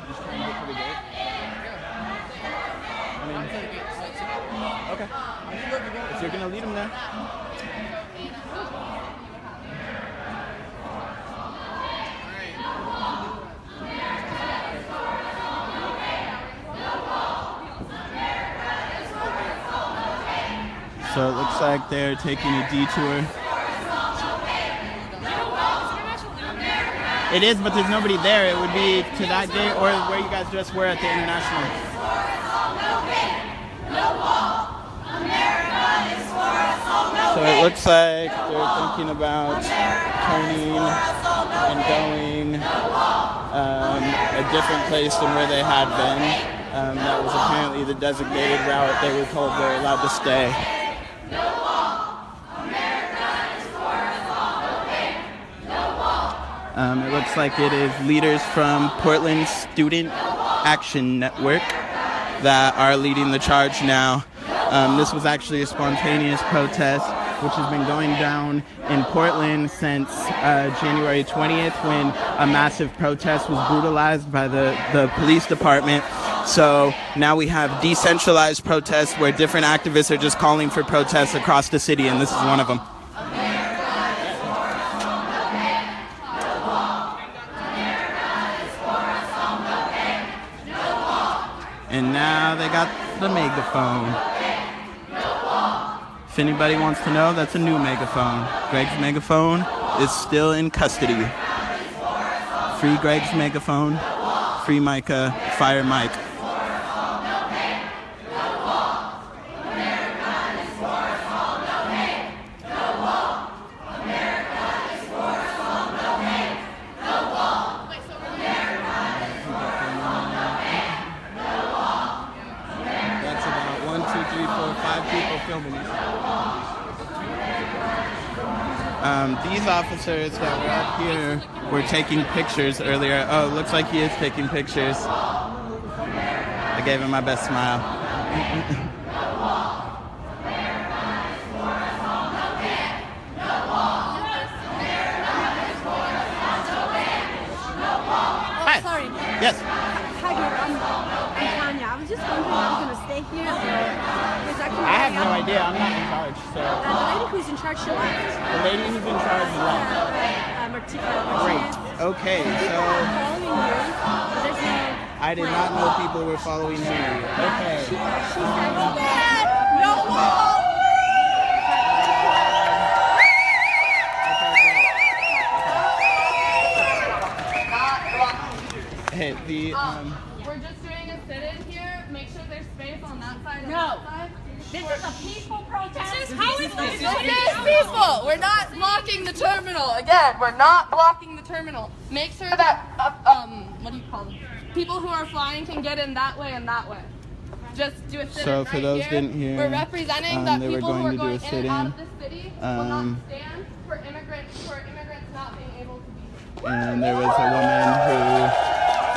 Just try and get to the gate. Okay. If you're gonna lead them there. So it looks like they're taking a detour. It is, but there's nobody there. It would be to that gate or where you guys just were at the International. So it looks like they're thinking about turning and going a different place than where they had been. That was apparently the designated route. They were told they're allowed to stay. It looks like it is leaders from Portland Student Action Network that are leading the charge now. This was actually a spontaneous protest which has been going down in Portland since January 20th when a massive protest was brutalized by the police department. So now we have decentralized protests where different activists are just calling for protests across the city, and this is one of them. And now they got the megaphone. If anybody wants to know, that's a new megaphone. Greg's megaphone is still in custody. Free Greg's megaphone. Free Micah. Fire Mike. These officers that were up here were taking pictures earlier. Oh, looks like he is taking pictures. I gave him my best smile. Hi. Sorry. Yes. Hi, I'm Tanya. I was just wondering, are we going to stay here? I have no idea. I'm not in charge. So. The lady who's in charge, she left. The lady who's in charge left. Great. Okay, so I did not know people were following me. Okay. She said, no wall. Hey, we're just doing a sit-in here. Make sure there's space on that side and that side. This is a peaceful protest. This is peaceful. We're not blocking the terminal. Again, we're not blocking the terminal. Make sure that what do you call them? People who are flying can get in that way and that way. Just do a sit-in so for right those here. didn't hear, we're representing that they were people who are going to going do a in and out of sit-in. this city will not stand for immigrants not being able to be. And there was a woman who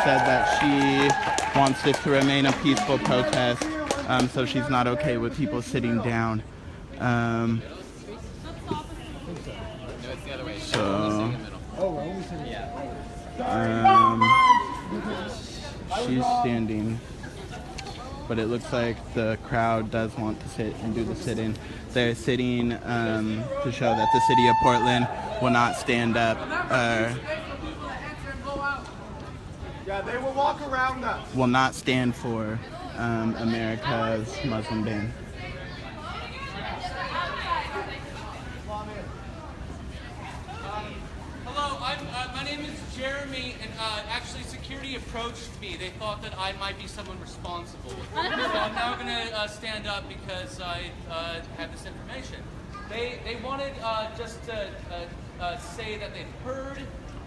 said that she wants it to remain a peaceful protest, so she's not okay with people sitting down. She's standing. but it looks like the crowd does want to sit and do the sit-in. They're sitting to show that the city of Portland will not stand up. Yeah, they will walk around us. Will not stand for America's Muslim ban. Hello, my name is Jeremy, and actually security approached me. They thought that I might be someone responsible. So I'm now going to stand up because I have this information. They wanted just to say that they've heard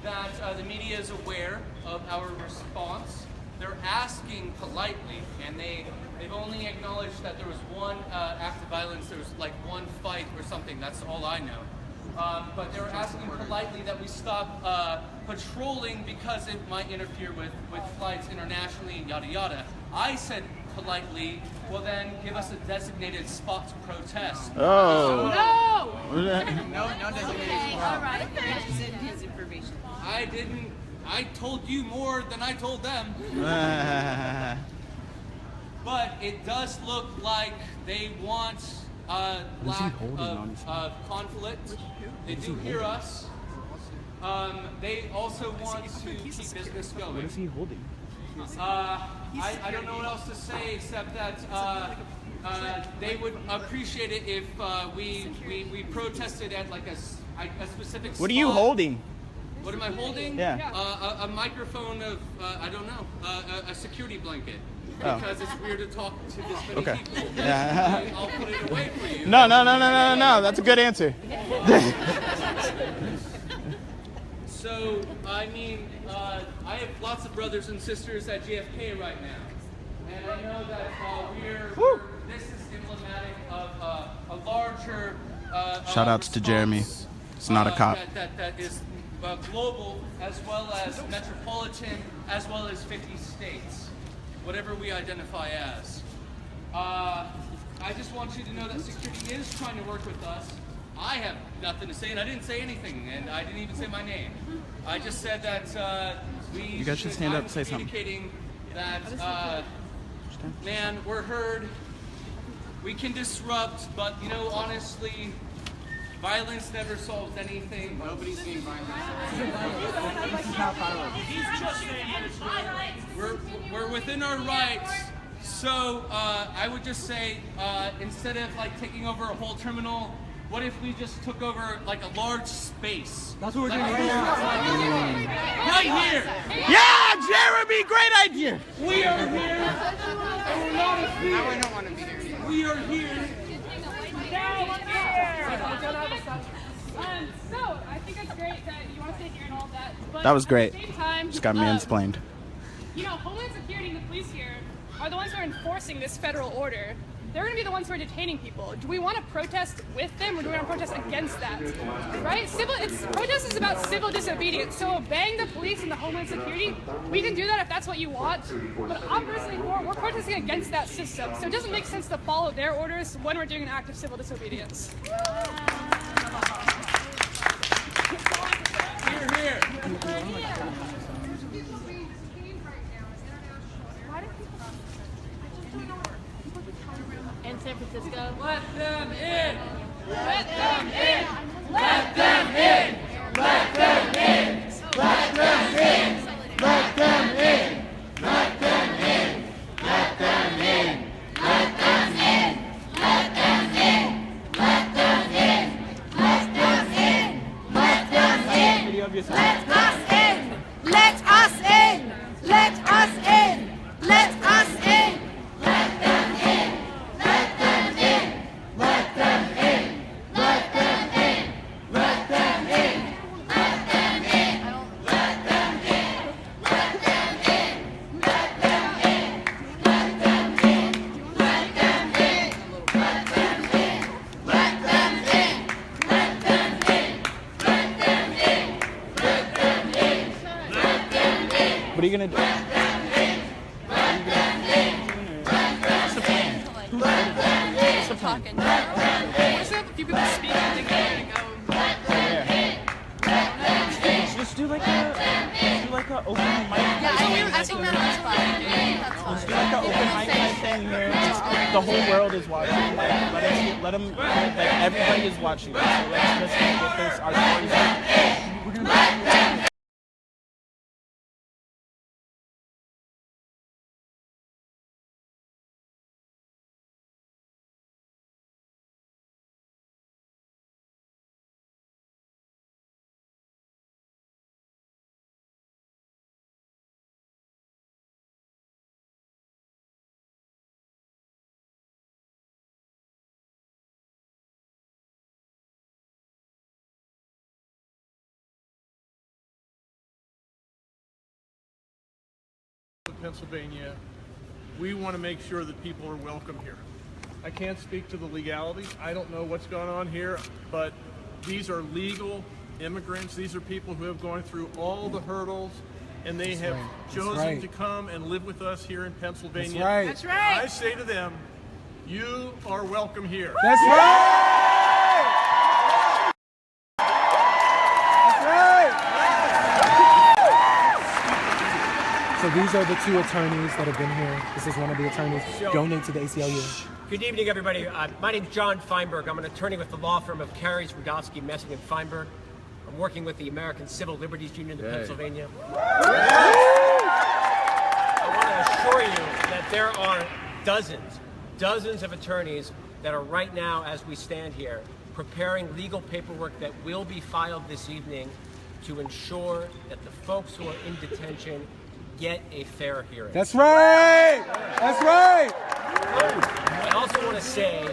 that the media is aware of our response. They're asking politely, and they've only acknowledged that there was one act of violence, there was like one fight or something, that's all I know. But they were asking politely that we stop patrolling because it might interfere with flights internationally and yada yada. I said politely, well then give us a designated spot to protest. Oh. No designated spot. All right. His information. I didn't. I told you more than I told them. But it does look like they want lack of conflict. They do hear us. They also want to keep business going. What is he holding? I don't know what else to say except that they would appreciate it if we protested at like a specific spot. What are you holding? What am I holding? Yeah. A microphone of, I don't know, a security blanket. Oh. Because it's weird to talk to this many Okay. people. Yeah. I'll put it away for you. No. That's a good answer. So, I mean, I have lots of brothers and sisters at JFK right now. And I know that this is emblematic of a larger Shout outs to Jeremy. It's not a cop. That is global as well as metropolitan as well as 50 states. Whatever we identify as. I just want you to know that security is trying to work with us. I have nothing to say, and I didn't say anything, and I didn't even say my name. I just said that You guys should stand up and say something. Communicating that, man, we're heard. We can disrupt, but you know, honestly, violence never solves anything. Nobody's being violent. We're within our rights. So I would just say, instead of like taking over a whole terminal, what if we just took over like a large space? That's what we're doing right now. Right here. Yeah, Jeremy, great idea. We are here. And we're not a fear. Now I don't want to be here. We are here. So, I think it's great that you want to stay here and all that. But That was great. At the same time, Just got mansplained. You know, Homeland Security and the police here are the ones who are enforcing this federal order. They're going to be the ones who are detaining people. Do we want to protest with them, or do we want to protest against that? Right? Protest is about civil disobedience. So obeying the police and the Homeland Security, we can do that if that's what you want. But I'm personally we're protesting against that system. So it doesn't make sense to follow their orders when we're doing an act of civil disobedience. Here. In San Francisco. Let them in. Let them in. Let them in. Let them in. Let them in. Let them in. Let them in. Let them in. Let them in. Let them in. Let them in. Let them in. Let them in. Let us in. Let us in. Let us in. Let us in. Let them in. Let them in. Let them in. Let them in. Let them in. Let them in. Let them in. Let them in. Let them in. Let them in. Let them in. Let them in. Let them in. Let them in. Let them in. Let them in. Let them in. What are you gonna do? Talking. What if a few people speak and think they're going to go? Just do like a like an open mic? Yeah, I think that's fine. That's fine. Let's do like an open mic type thing here. The whole world is watching. Like, let them, like everybody is watching. So let's just get this our stories out. Pennsylvania, we want to make sure that people are welcome here. I can't speak to the legalities. I don't know what's going on here, but these are legal immigrants. These are people who have gone through all the hurdles, and they have chosen to come and live with us here in Pennsylvania. That's right. That's right. I say to them, you are welcome here. That's right. So these are the two attorneys that have been here. This is one of the attorneys. Donate to the ACLU. Good evening, everybody. My name is John Feinberg. I'm an attorney with the law firm of Carey, Rudofsky, Messing, and Feinberg. I'm working with the American Civil Liberties Union of Pennsylvania. I want to assure you that there are dozens of attorneys that are right now, as we stand here, preparing legal paperwork that will be filed this evening to ensure that the folks who are in detention get a fair hearing. That's right. That's right. I also want to say,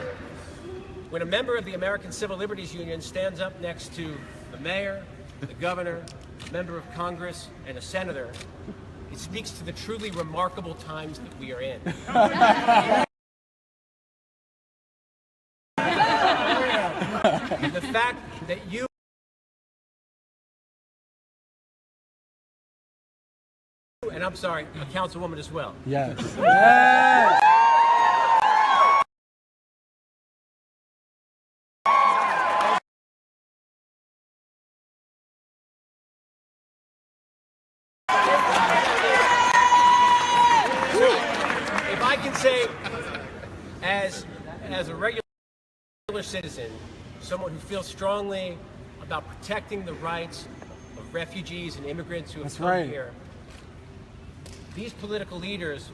when a member of the American Civil Liberties Union stands up next to the mayor, the governor, a member of Congress, and a senator, it speaks to the truly remarkable times that we are in. The fact that you and I'm sorry, a councilwoman as well. Yes. If I can say, as a regular citizen, someone who feels strongly about protecting the rights of refugees and immigrants who have come here, these political leaders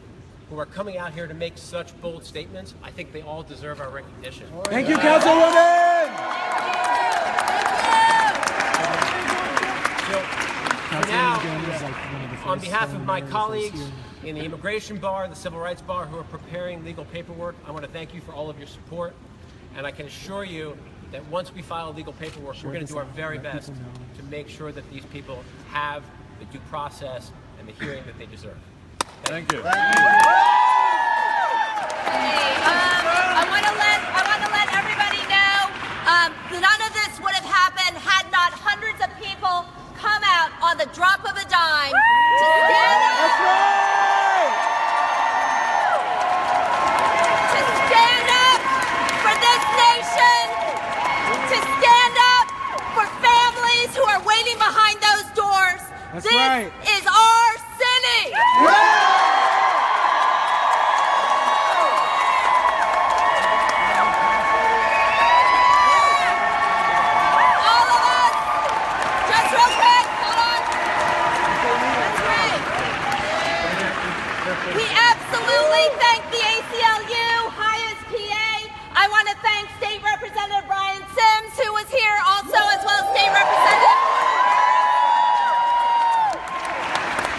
who are coming out here to make such bold statements, I think they all deserve our recognition. Thank you, Councilwoman! So, now, on behalf of my colleagues in the immigration bar, the civil rights bar, who are preparing legal paperwork, I want to thank you for all of your support. And I can assure you that once we file legal paperwork, we're going to do our very best to make sure that these people have the due process and the hearing that they deserve. Thank you. I want to let everybody know none of this would have happened had not hundreds of people come out on the drop of a dime to stand up. That's right. To stand up for this nation. To stand up for families who are waiting behind those doors. That's this right. is our city. All of us, just real quick, hold on. That's right. We absolutely thank the ACLU, highest PA. I want to thank State Representative Brian Sims, who was here also, as well as State Representative.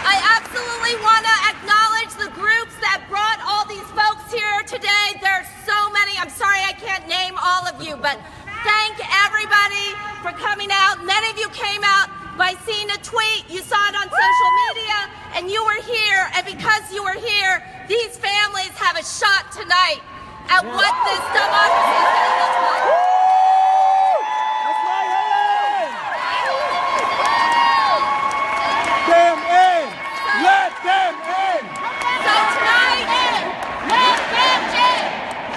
I absolutely want to acknowledge the groups that brought all these folks here today. There's so many. I'm sorry I can't name all of you, but thank everybody for coming out. Many of you came out by seeing a tweet. You saw it on social media, and you were here. And because you were here, these families have a shot tonight at what this democracy is going to look like. Them in! Let them in! So tonight, let them in!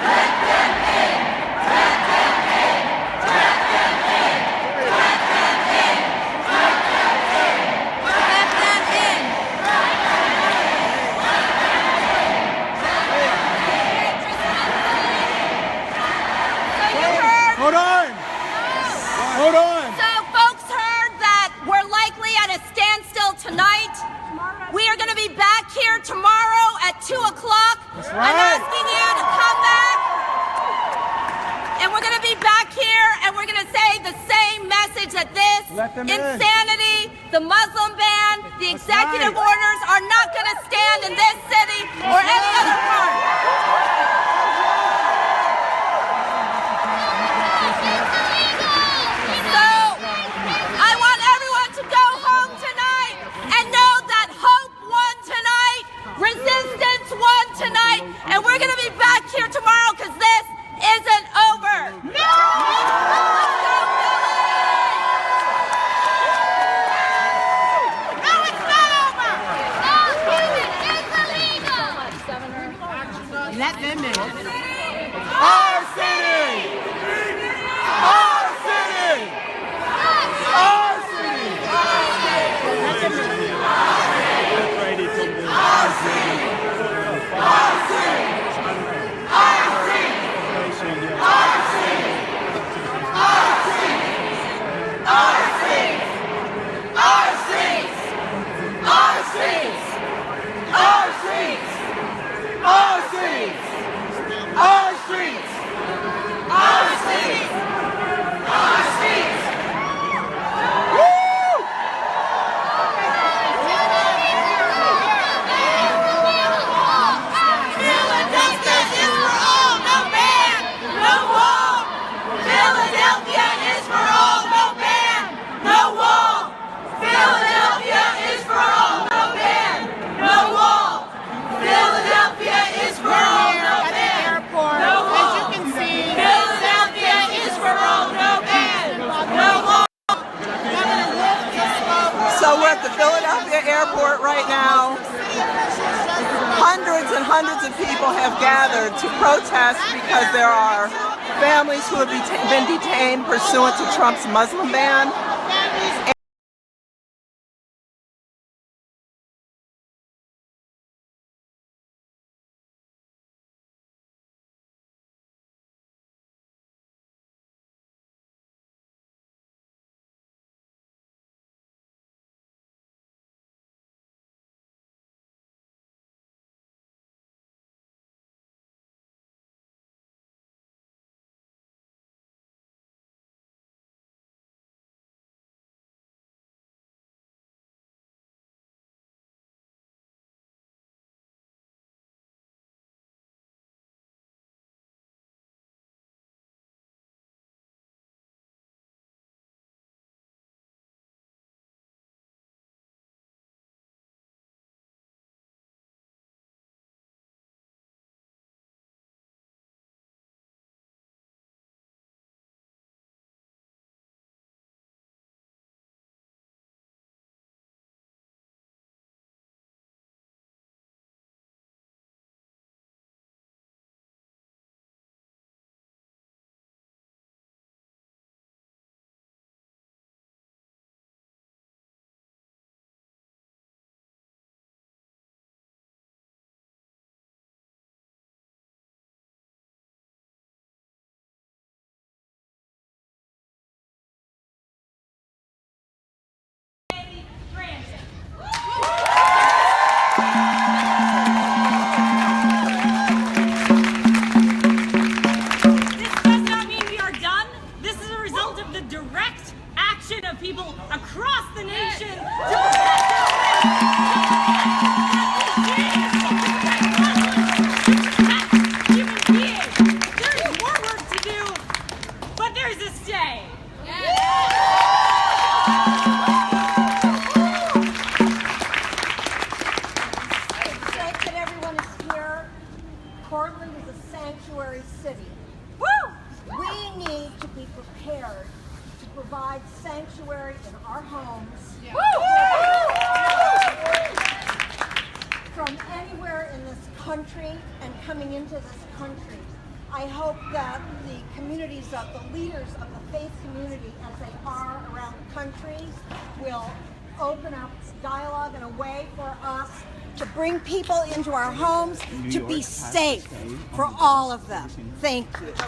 Let them in! Let them in! Let them in! Let them in! Let them in! Let them in! Muslim ban, the executive orders are not going to stand in this city or any other part. So I want everyone to go home tonight and know that hope won tonight, resistance won tonight, and we're going to be back here tomorrow because this isn't over. No! Let's go, Philly! No, it's not over! No, it's illegal! Let them in. Our city! Our city! Our city! Our city! Our city! Our streets! Our streets! Our streets! Our streets! Our streets! Our streets! Our streets! Our streets! Our streets! Our streets! Woo! Philadelphia is for all, no ban, no wall. Philadelphia is for all, no ban, no wall. Philadelphia is for all, no ban, no wall. Philadelphia is for all, no ban, no wall. As you can see, Philadelphia is for all, no ban, no wall. So we're at the Philadelphia airport right now. Hundreds and hundreds of people have gathered to protest because there are families who have been detained pursuant to Trump's Muslim ban. people across the nation to protect human beings. There is more work to do, but there's a stay. It's great that everyone is here. Portland is a sanctuary city. Woo! We need to be prepared to provide sanctuary in our homes. Yeah. From anywhere in this country and coming into this country. I hope that the communities of the leaders of the faith community, as they are around the country, will open up dialogue in a way for us to bring people into our homes to be safe for all of them. Thank you. I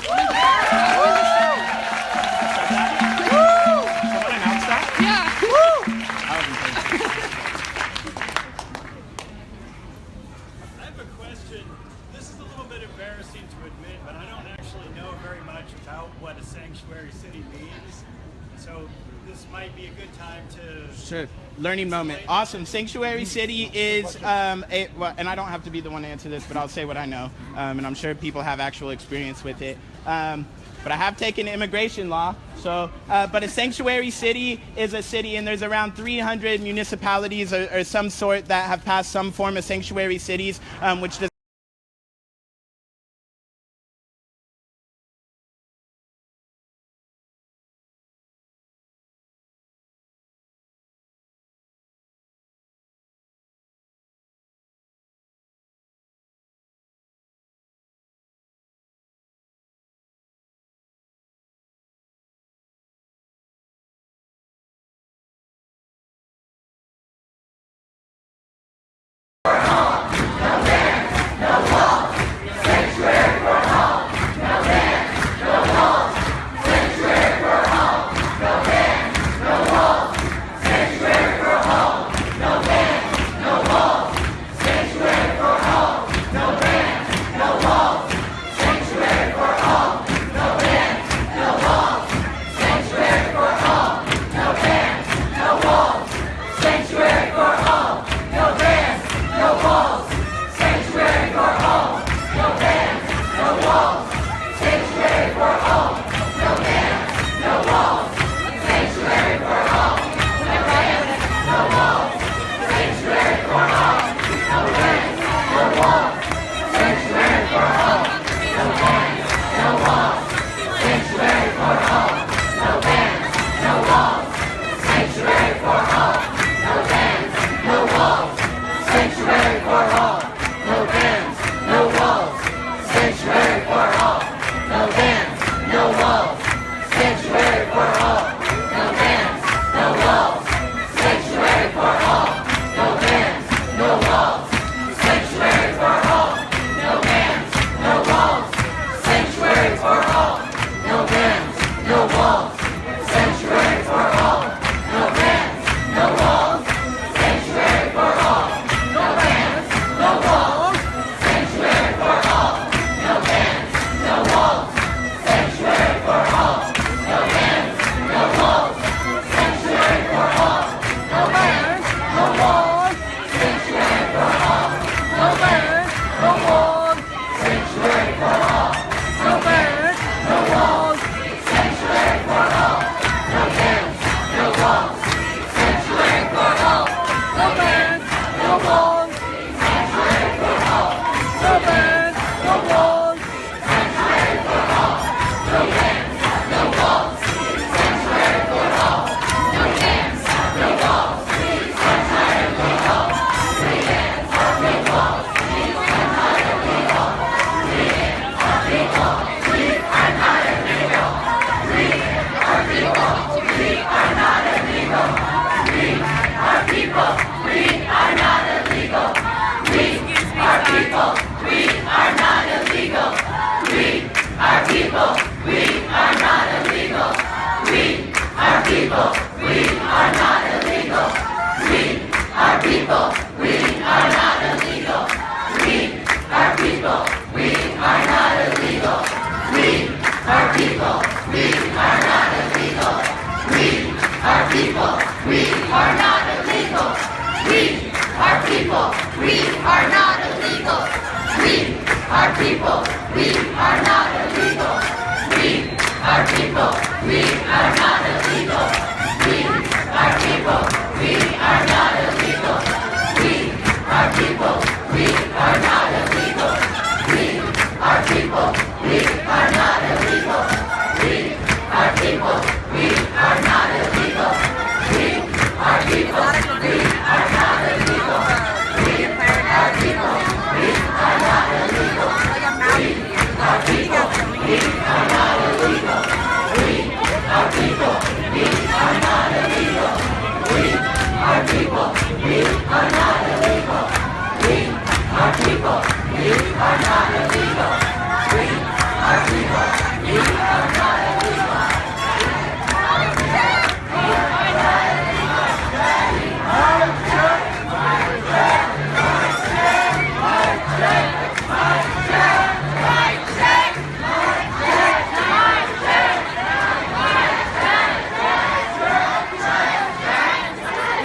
have a question. This is a little bit embarrassing to admit, but I don't actually know very much about what a sanctuary city means. So this might be a good time to learning moment. Awesome. Sanctuary City is, and I don't have to be the one to answer this, but I'll say what I know, and I'm sure people have actual experience with it. But I have taken immigration law. So, but a sanctuary city is a city, and there's around 300 municipalities or some sort that have passed some form of sanctuary cities, which does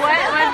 When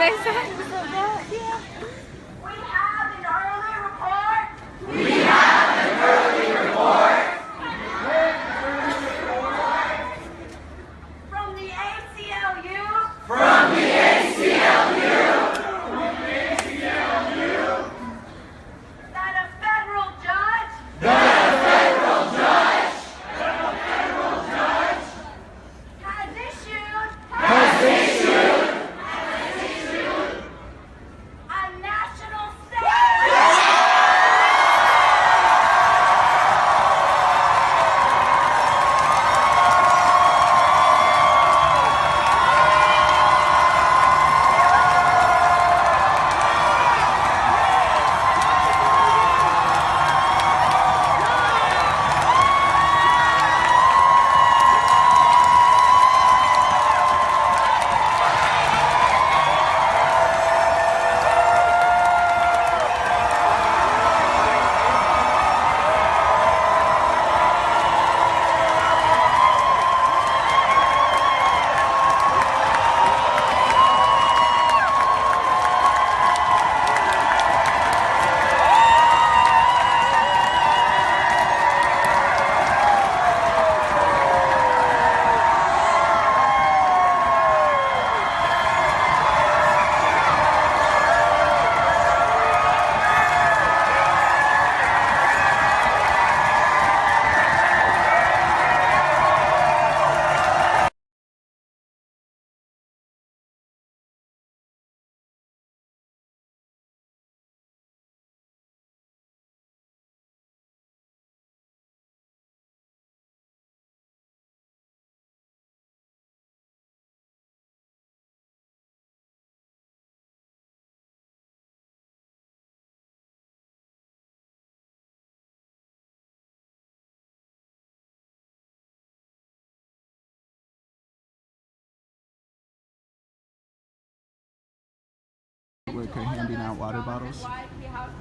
Worker handing out water bottles. Why we have to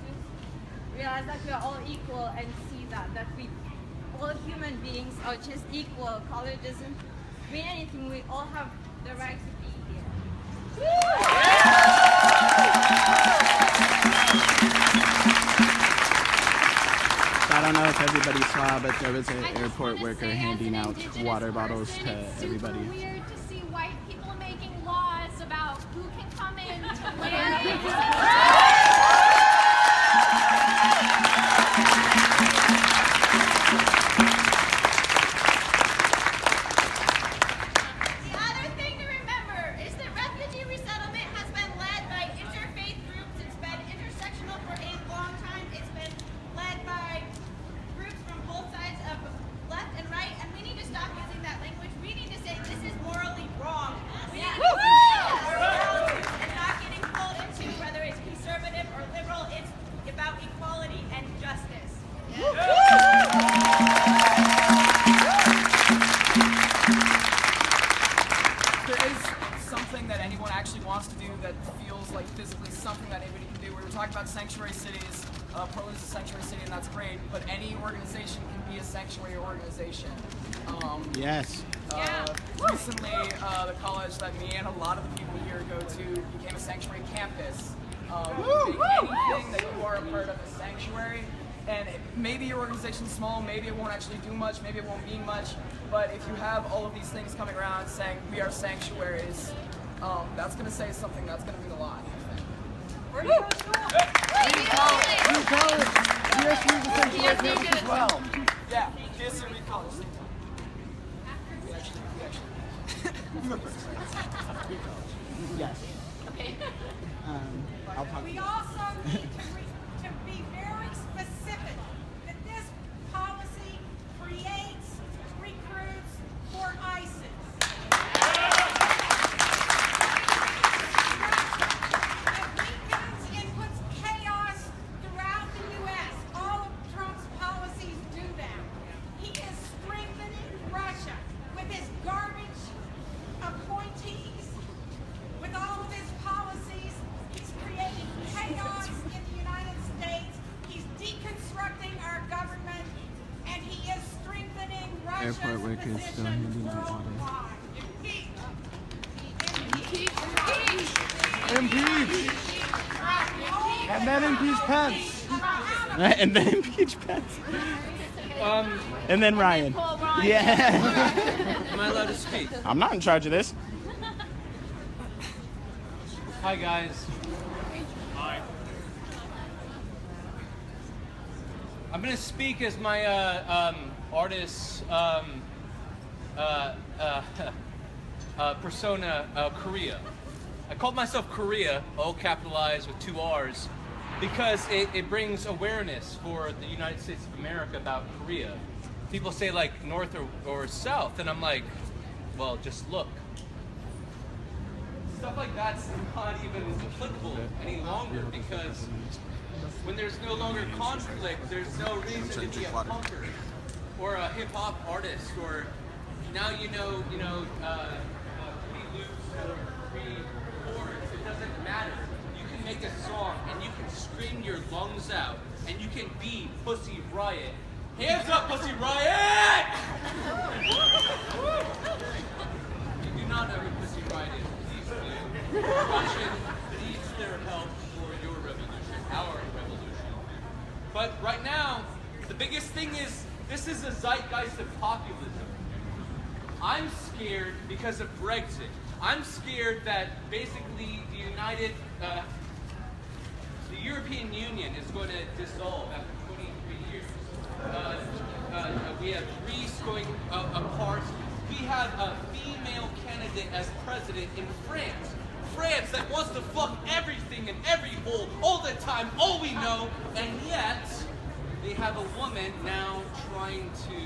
realize that we are all equal and see that we all human beings are just equal. Color doesn't mean anything. We all have the right to be here. I don't know if everybody saw, but there was an airport worker handing out water bottles to everybody. It's weird to see white people making laws about who can come in to land. The other thing to remember is that refugee resettlement has been led by interfaith groups. It's been intersectional for a long time. It's been led by groups from both sides of left and right, and we need to stop using that language. We need to say this is morally wrong. We need to be values and not getting pulled into whether it's conservative or liberal. It's about equality and justice. There is something that anyone actually wants to do that feels like physically something that anybody can do. We were talking about sanctuary cities. Portland is a sanctuary city, and that's great. But any organization can be a sanctuary organization. Yes. Recently, the college that me and a lot of the people here go to became a sanctuary campus. Anything that you are a part of a sanctuary, and maybe your organization's small, maybe it won't actually do much, maybe it won't mean much, but if you have all of these things coming around saying we are sanctuaries, that's going to say something that's going to mean a lot, I think. Where do you go to school? GSU is a sanctuary campus as well. Yeah, GSU Reed College. Yes. I'll talk to We you. also need to be very specific that this policy creates recruits for ISIS. It weakens and puts chaos throughout the U.S. All of Trump's policies do that. He is strengthening Russia with his garbage appointees. With all of his policies, he's creating chaos in the United States. He's deconstructing our government, and he is strengthening Russia's Airport workers still handing out water. worldwide. MP! impeach. And then impeach Pence. And then impeach Pence. And then Ryan. Yeah. Am I allowed to speak? I'm not in charge of this. Hi, guys. Hi. I'm going to speak as my artist persona, Korea. I called myself Korea, all capitalized with 2 R's, because it brings awareness for the United States of America about Korea. People say like north or south, and I'm like, well, just look. Stuff like that's not even applicable any longer, because when there's no longer conflict, there's no reason to be a punker or a hip hop artist, or now be loose or free chords. It doesn't matter. You can make a song and you can scream your lungs out and you can be Pussy Riot. Hands up, Pussy Riot! You do not know who Pussy Riot is. Please do. Russian needs their help for your revolution, our revolution. But right now, the biggest thing is this is a zeitgeist of populism. I'm scared because of Brexit. I'm scared that basically the European Union is going to dissolve after 23 years. We have Greece going apart. We have a female candidate as president in France. France that wants to fuck everything in every hole all the time, all we know, and yet they have a woman now trying to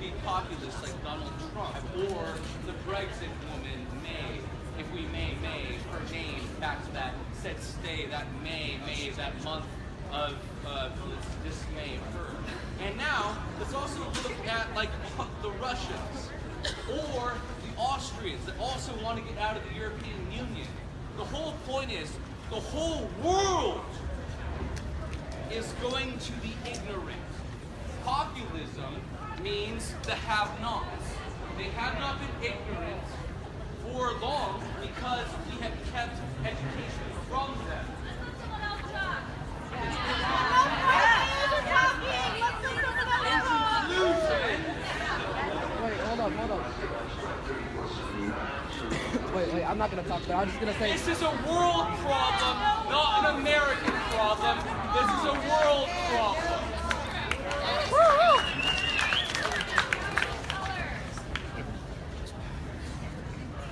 be populist like Donald Trump, or the Brexit woman, May, if we may, her name, back to that said stay, that May, that month of dismay of her. And now, let's also look at like the Russians, or the Austrians that also want to get out of the European Union. The whole point is, the whole world is going to be ignorant. Populism means the have-nots. They have not been ignorant for long because we have kept education from them. Wait, hold up. Wait, I'm not gonna talk about it. I'm just gonna say... This is a world problem, not an American problem. This is a world problem.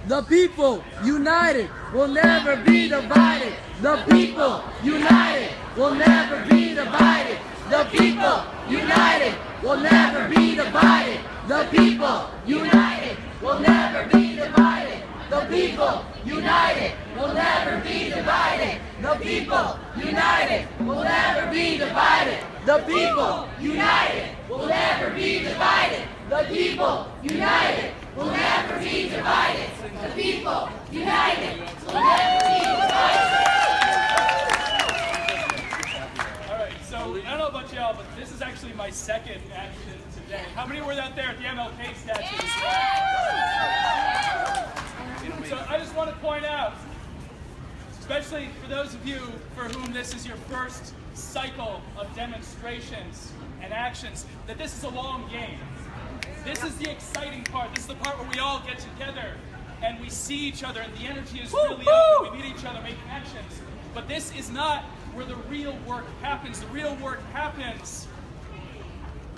The people united will never be divided. The people united will never be divided. The people united will never be divided. The people united will never be divided. The people united will never be divided. The people united will never be divided. The people united will never be divided. The people united will never be divided. The people united will never be divided. All right, so I don't know about y'all, but this is actually my second action today. How many were out there at the MLK statue this morning? So I just want to point out, especially for those of you for whom this is your first cycle of demonstrations and actions, that this is a long game. This is the exciting part. This is the part where we all get together and we see each other and the energy is really up and we meet each other, make connections. But this is not where the real work happens. The real work happens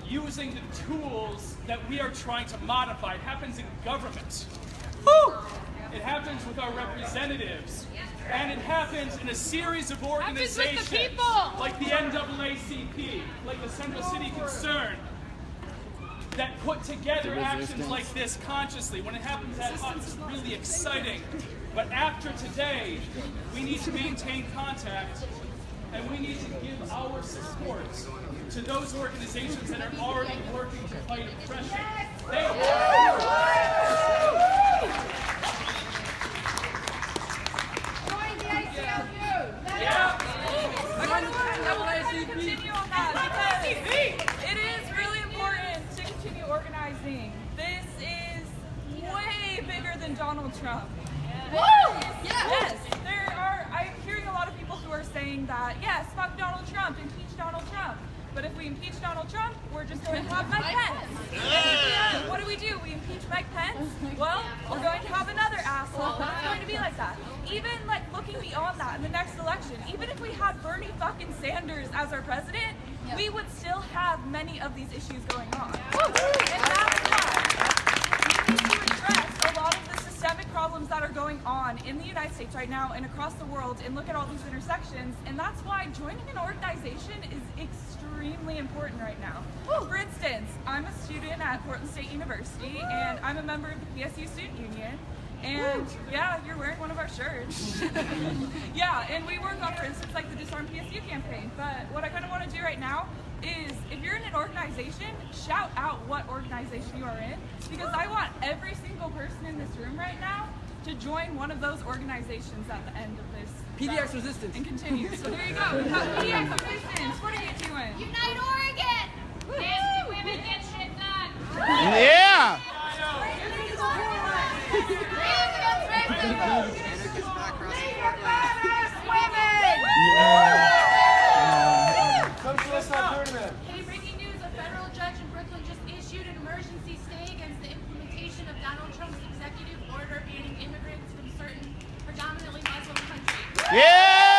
using the tools that we are trying to modify. It happens in government. It happens with our representatives. And it happens in a series of organizations like the NAACP, like the Central City Concern, that put together actions like this consciously. When it happens that hot, it's really exciting. But after today, we need to maintain contact and we need to give our support to those organizations that are already working to fight oppression. It is really important to continue organizing. This is way bigger than Donald Trump. Yes. I'm hearing a lot saying that, yes, fuck Donald Trump, impeach Donald Trump. But if we impeach Donald Trump, we're just going to have Mike Pence. And what do? We impeach Mike Pence? Well, we're going to have another asshole. It's going to be like that. Even like looking beyond that in the next election, even if we had Bernie fucking Sanders as our president, we would still have many of these issues going on. And that's why we need to address a lot of the systemic problems that are going on in the United States right now and across the world and look at all these intersections. And that's why joining an organization is extremely important right now. For instance, I'm a student at Portland State University and I'm a member of the PSU Student Union. And yeah, you're wearing one of our shirts. Yeah, and we work on, for instance, like the Disarm PSU campaign. But what I kind of want to do right now is, if you're in an organization, shout out what organization you are in, because I want every single person in this room right now to join one of those organizations at the end of this. PDX Resistance. And continue. So there you go. We have PDX Resistance. What are you doing? Unite Oregon! Nasty women get shit done! Yeah! Hey, breaking news, a federal judge in Brooklyn just issued an emergency stay against the implementation of Donald Trump's executive order banning immigrants from certain predominantly Muslim countries. Yeah!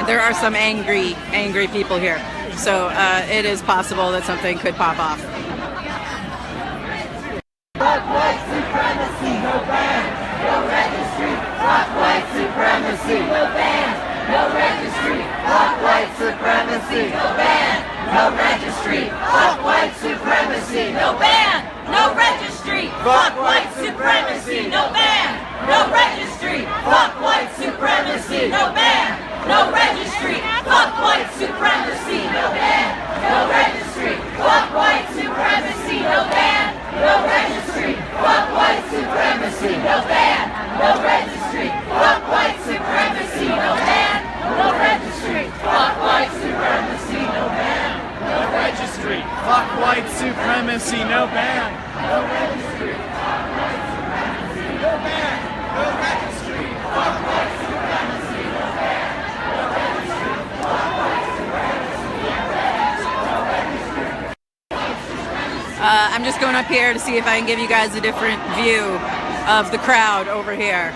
there are some angry people here. So it is possible that something could pop off. Fuck white supremacy, no ban, no registry. Fuck white supremacy, no ban, no registry. Fuck white supremacy, no ban, no registry. Fuck white supremacy, no ban, no registry. Fuck white supremacy, no ban, no registry. Fuck white supremacy, no ban, no registry. Fuck white supremacy, no ban, no registry. Fuck white supremacy, no ban, no registry. Fuck white supremacy, no ban, no registry. Fuck white supremacy, no ban, no registry. Fuck white supremacy, no ban, no registry. Fuck white supremacy, no ban, no registry. Fuck white supremacy, no ban, no registry. Fuck white supremacy, no ban, no registry. Fuck white supremacy, no ban, no registry. I'm just going up here to see if I can give you guys a different view of the crowd over here.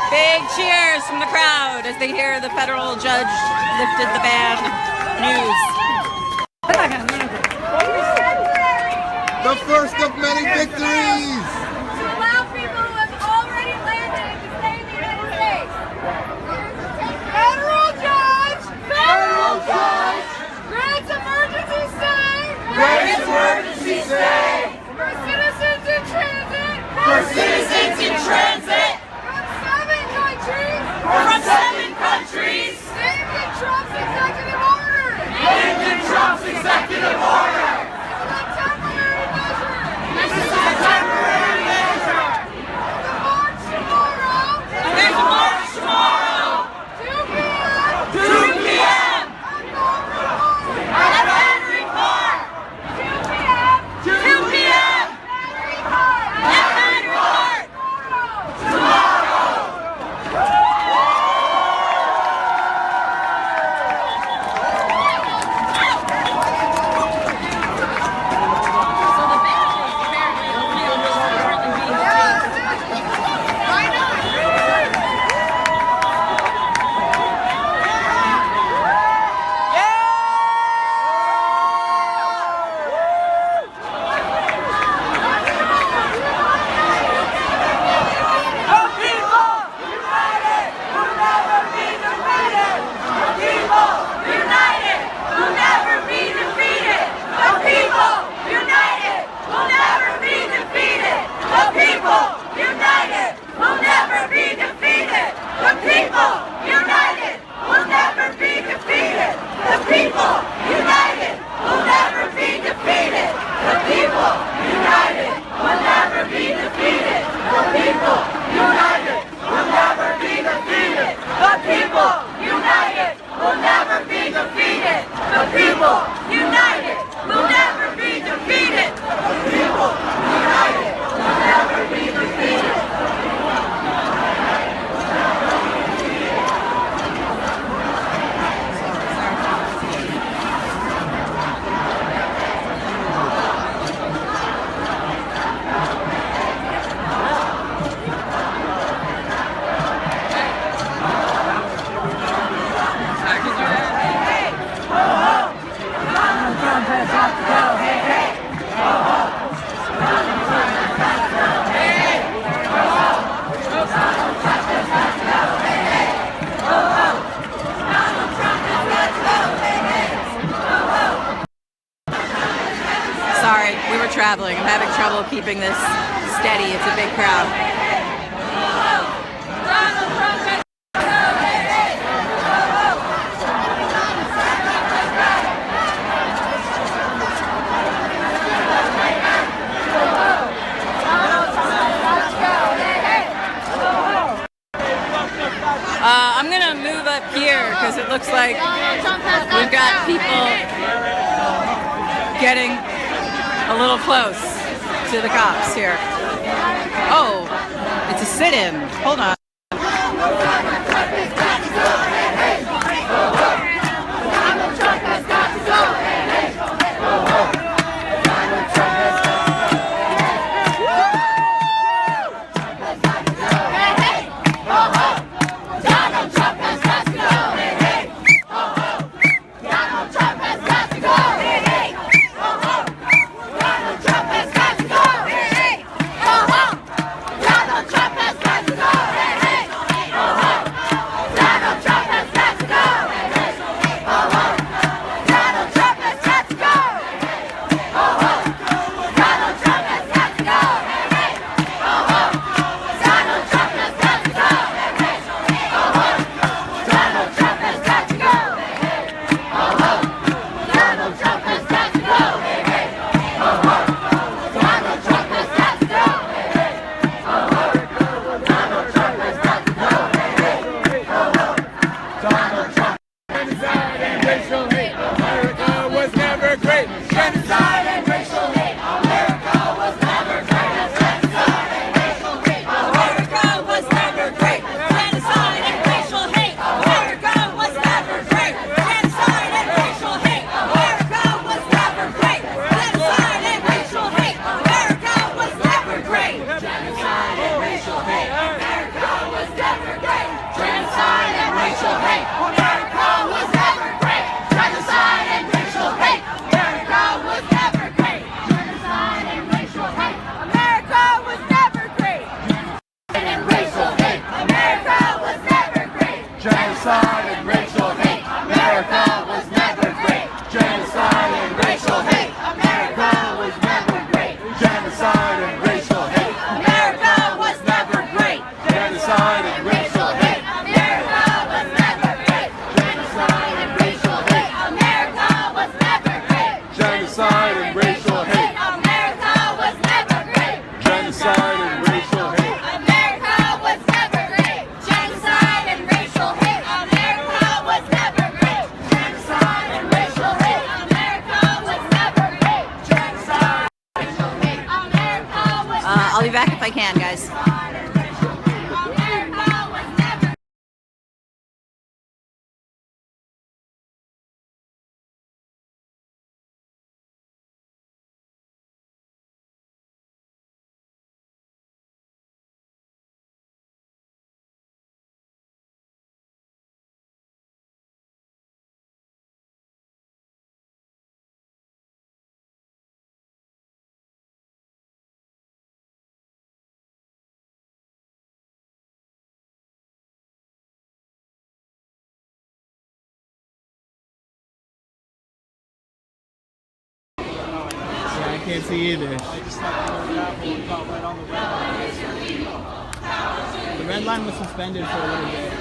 Big cheers from the crowd as they hear the federal judge lifted the ban news. The first of many victories! To allow people who have already landed to stay in the United States. Federal judge! Federal judge! Grants emergency stay! Grants emergency stay! For citizens in transit! For citizens in transit! From 7 countries! Named in Trump's executive order! we're traveling. I'm having trouble keeping this steady. It's a big crowd. I'm gonna move up here because it looks like we've got people getting a little close to the cops here. Oh, it's a sit-in. Hold on. I'll be back if I can, guys. I can't see either. The red line was suspended for a little bit.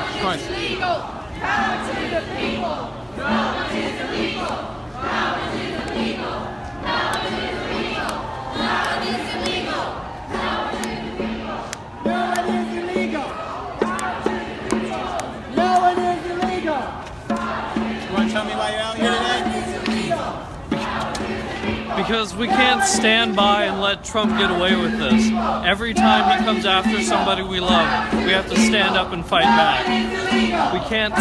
Of course. Illegal. Power to the people. No one is illegal. Power to the people. No one is illegal. No one is illegal. Power to the people. No one is illegal. Power to the people. No one is illegal. You want to tell me why you're out here today? Because we can't stand by and let Trump get away with this. Every time he comes after somebody we love, we have to stand up and fight back. We can't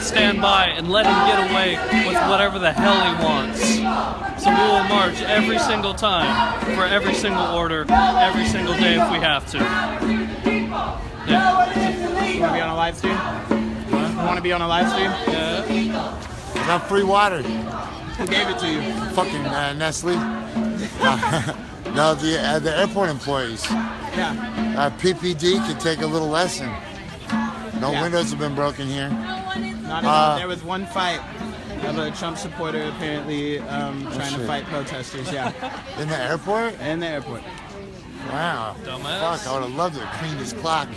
stand by and let him get away with whatever the hell he wants. So we will march every single time for every single order, every single day if we have to. Yeah. You want to be on a live stream? You want to be on a live stream? Yeah. I got free water. Who gave it to you? Fucking Nestle. No, the airport employees. Yeah. PPD could take a little lesson. No windows have been broken here. Not at all. There was one fight. of a Trump supporter apparently trying to fight protesters. Yeah. In the airport? In the airport. Wow. Dumbass. Fuck, I would have loved to clean his clock.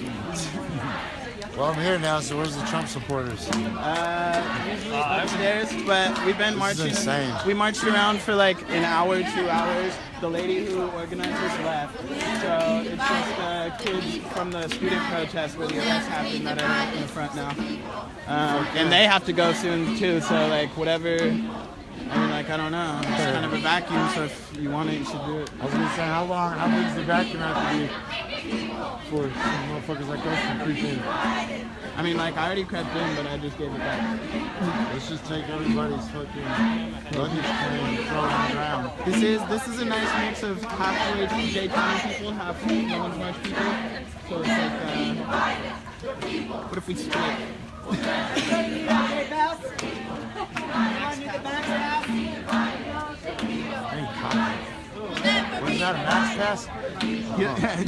Well, I'm here now, so where's the Trump supporters? Usually upstairs, but we've been This is marching. insane. We marched around for like an hour, 2 hours. The lady who organized this left. So it's just kids from the student protest where the arrest happened that are in the front now. And they have to go soon too, so like whatever. I mean, like, I don't know. It's kind of a vacuum, so if you want it, you should do it. I was gonna say, how big does the vacuum have to be for some motherfuckers like us to creep in? I mean, like, I already crept in, but I just gave it back. Let's just take everybody's fucking luggage claim and throw it on the ground. This is a nice mix of half J County people, half Women's March people. So it's like, what if we split? Was that a mask pass?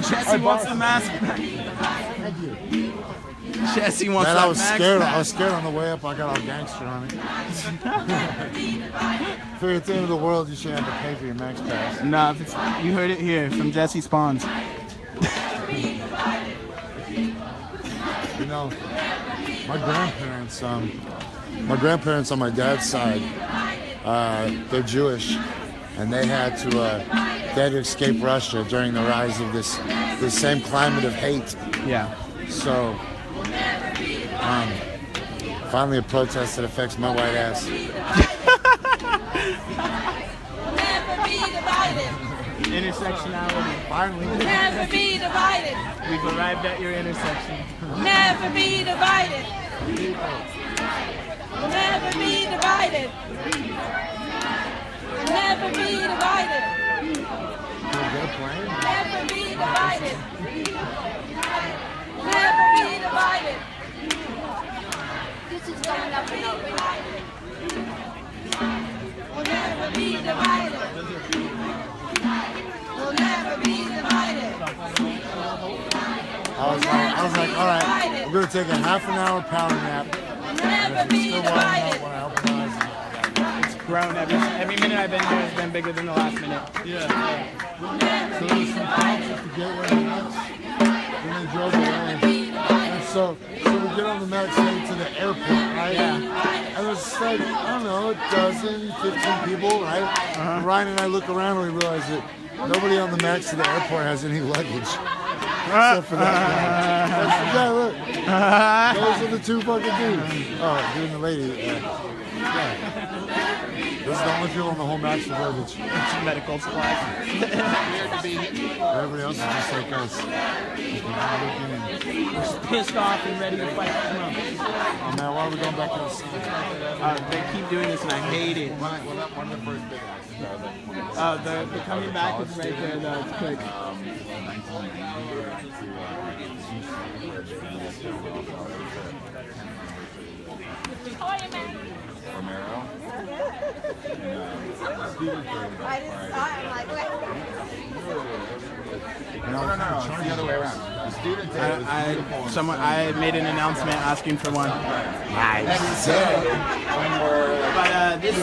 Jesse wants the mask. Thank you. Jesse wants Man, that I was mask scared. pass. I was scared on the way up. I got all gangster on it. Figure at the end of the world, you should have to pay for your max pass. Nah, you heard it here from Jesse Spawns. You know, my grandparents on my dad's side, they're Jewish, and they had to escape Russia during the rise of this same climate of hate. Yeah. So, finally a protest that affects my white ass. Never be divided. Intersectionality. Finally. Never be divided. We've arrived at your intersection. Never be divided. Never be divided. Never be divided. Never be divided. Never be divided. This is going up and up. We'll never be divided. We'll never be divided. I was like, all right, we're gonna take a half an hour power nap. Never be divided. It's grown every minute I've been here has been bigger than the last minute. Yeah. So there's some cops at the gateway of Max, then they drove away. And so we get on the Max heading to the airport, right? Yeah. And there's like, I don't know, a dozen, 15 people, right? And Ryan and I look around and we realize that nobody on the Max to the airport has any luggage. Except for that guy. That's the guy, look. Those are the two fucking dudes. Oh, dude and the lady. Yeah. This is the only people on the whole Max with luggage. It's medical supplies. Everybody else is just like us. We're just pissed off and ready to fight Trump. Oh man, why are we going back outside? They keep doing this and I hate it. One of the first big acts. The coming back is right there though, it's quick. Romero. I just saw it, I'm like, what? No, it's the other way around. The student I made an announcement asking for one. Nice. But this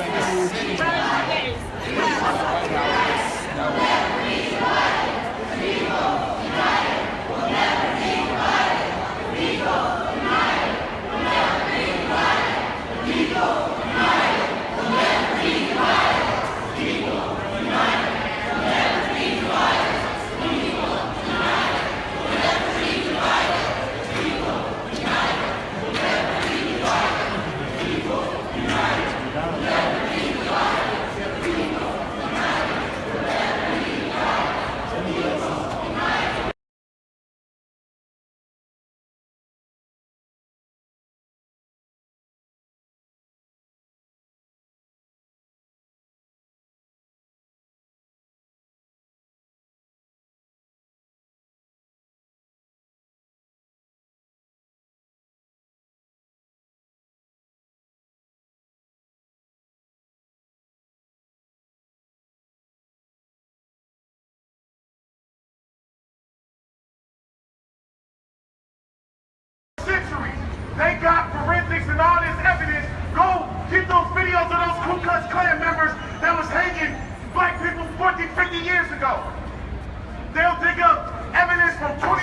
They got forensics and all this evidence. Go get those videos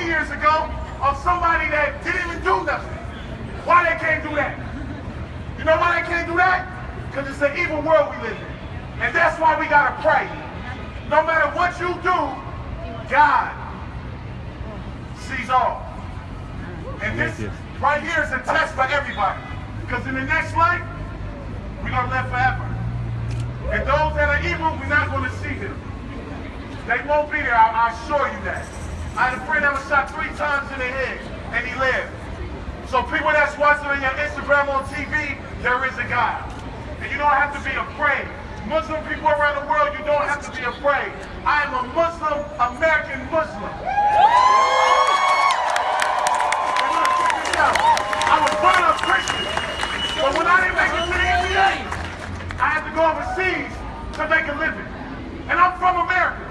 20 years ago of somebody that didn't even do nothing. Why they can't do that? You know why they can't do that? Because it's an evil world we live in. And that's why we gotta pray. No matter what you do, God sees all. And this right here is a test for everybody. Because in the next life, we're gonna live forever. And those that are evil, we're not gonna see them. They won't be there, I assure you that. I had a friend that was shot 3 times in the head, and he lived. So people that's watching on your Instagram, on TV, there is a God. And you don't have to be afraid. Muslim people around the world, you don't have to be afraid. I am a Muslim, American Muslim. And look, check this out. I was brought up Christian, but when I didn't make it to the NBA, I had to go overseas to make a living. And I'm from America.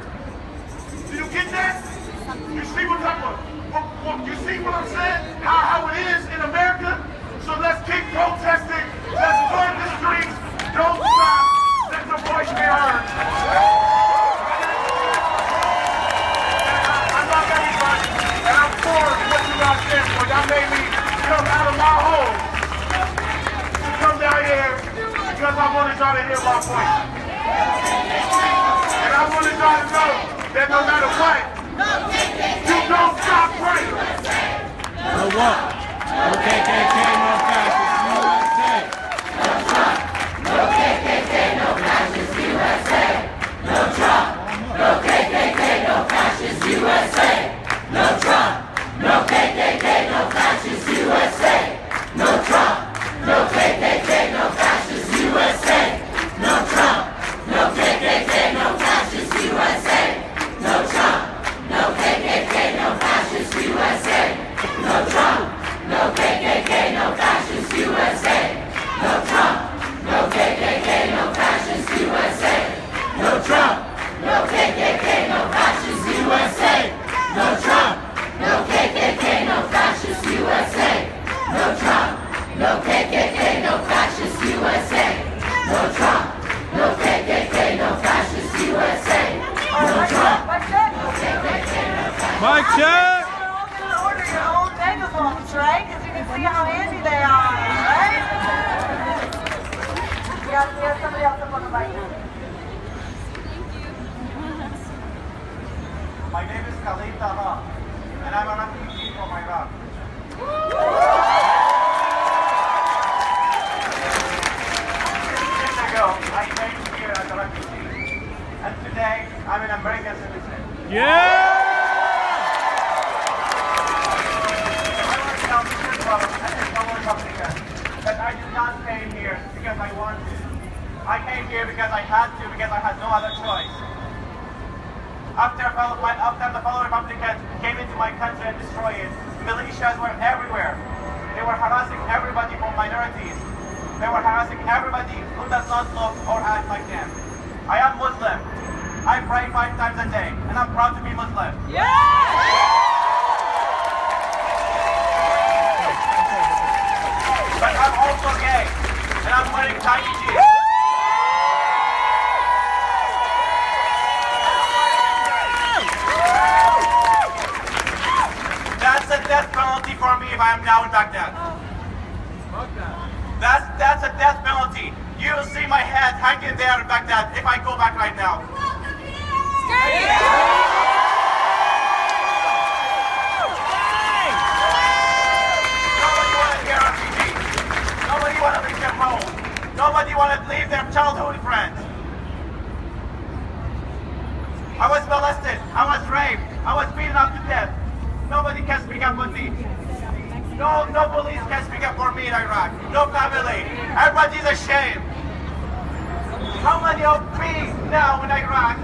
Do you get that? You see what you see what I'm saying? How it is in America? So let's keep protesting. Let's storm the streets. Don't stop. Let the voice be heard. I love everybody, and I'm for what you guys said. But y'all made me come out of my home to come down here because I wanted y'all to hear my voice. And I wanted y'all to know that no matter what, you don't stop praying. No what? No KKK, no fascist USA. No Trump. No KKK, no fascist USA. No Trump. No KKK, no fascist USA. No Trump. No KKK, no fascist USA. No Trump. No KKK, no fascist USA. No Trump. No KKK, no fascist USA. No Trump. No KKK, no fascist USA. No Trump. No KKK, no fascist USA. No Trump. No KKK, no fascist USA. No Trump. No KKK, no fascist USA. No Trump. No KKK, no fascist USA. No Trump. No KKK, no fascist USA. No Trump. No KKK, no fascist USA. No Trump. Mic check. Order your own megaphones, right? Because you can see how handy they are, right? We have somebody else up on the mic. My name is Khalid Taha, and I'm a refugee from Iraq. Years ago, I came here as a refugee, and today I'm an American citizen. Yeah! But I did not came here because I wanted. I came here because I had to, because I had no other choice. After the fellow Republicans came into my country and destroyed it, militias were everywhere. They were harassing everybody from minorities. They were harassing everybody who does not look or act like them. I am Muslim. I pray 5 times a day, and I'm proud to be Muslim. But I'm also gay, and I'm wearing tiny jeans. That's a death penalty for me if I am now in Baghdad. That's a death penalty. You will see my head hanging there in Baghdad if I go back right now. Nobody want to leave their home. Nobody want to leave their childhood friends. I was molested. I was raped. I was beaten up to death. Nobody can speak up with me. No police can speak up for me in Iraq. No family. Everybody's ashamed. How many of me now in Iraq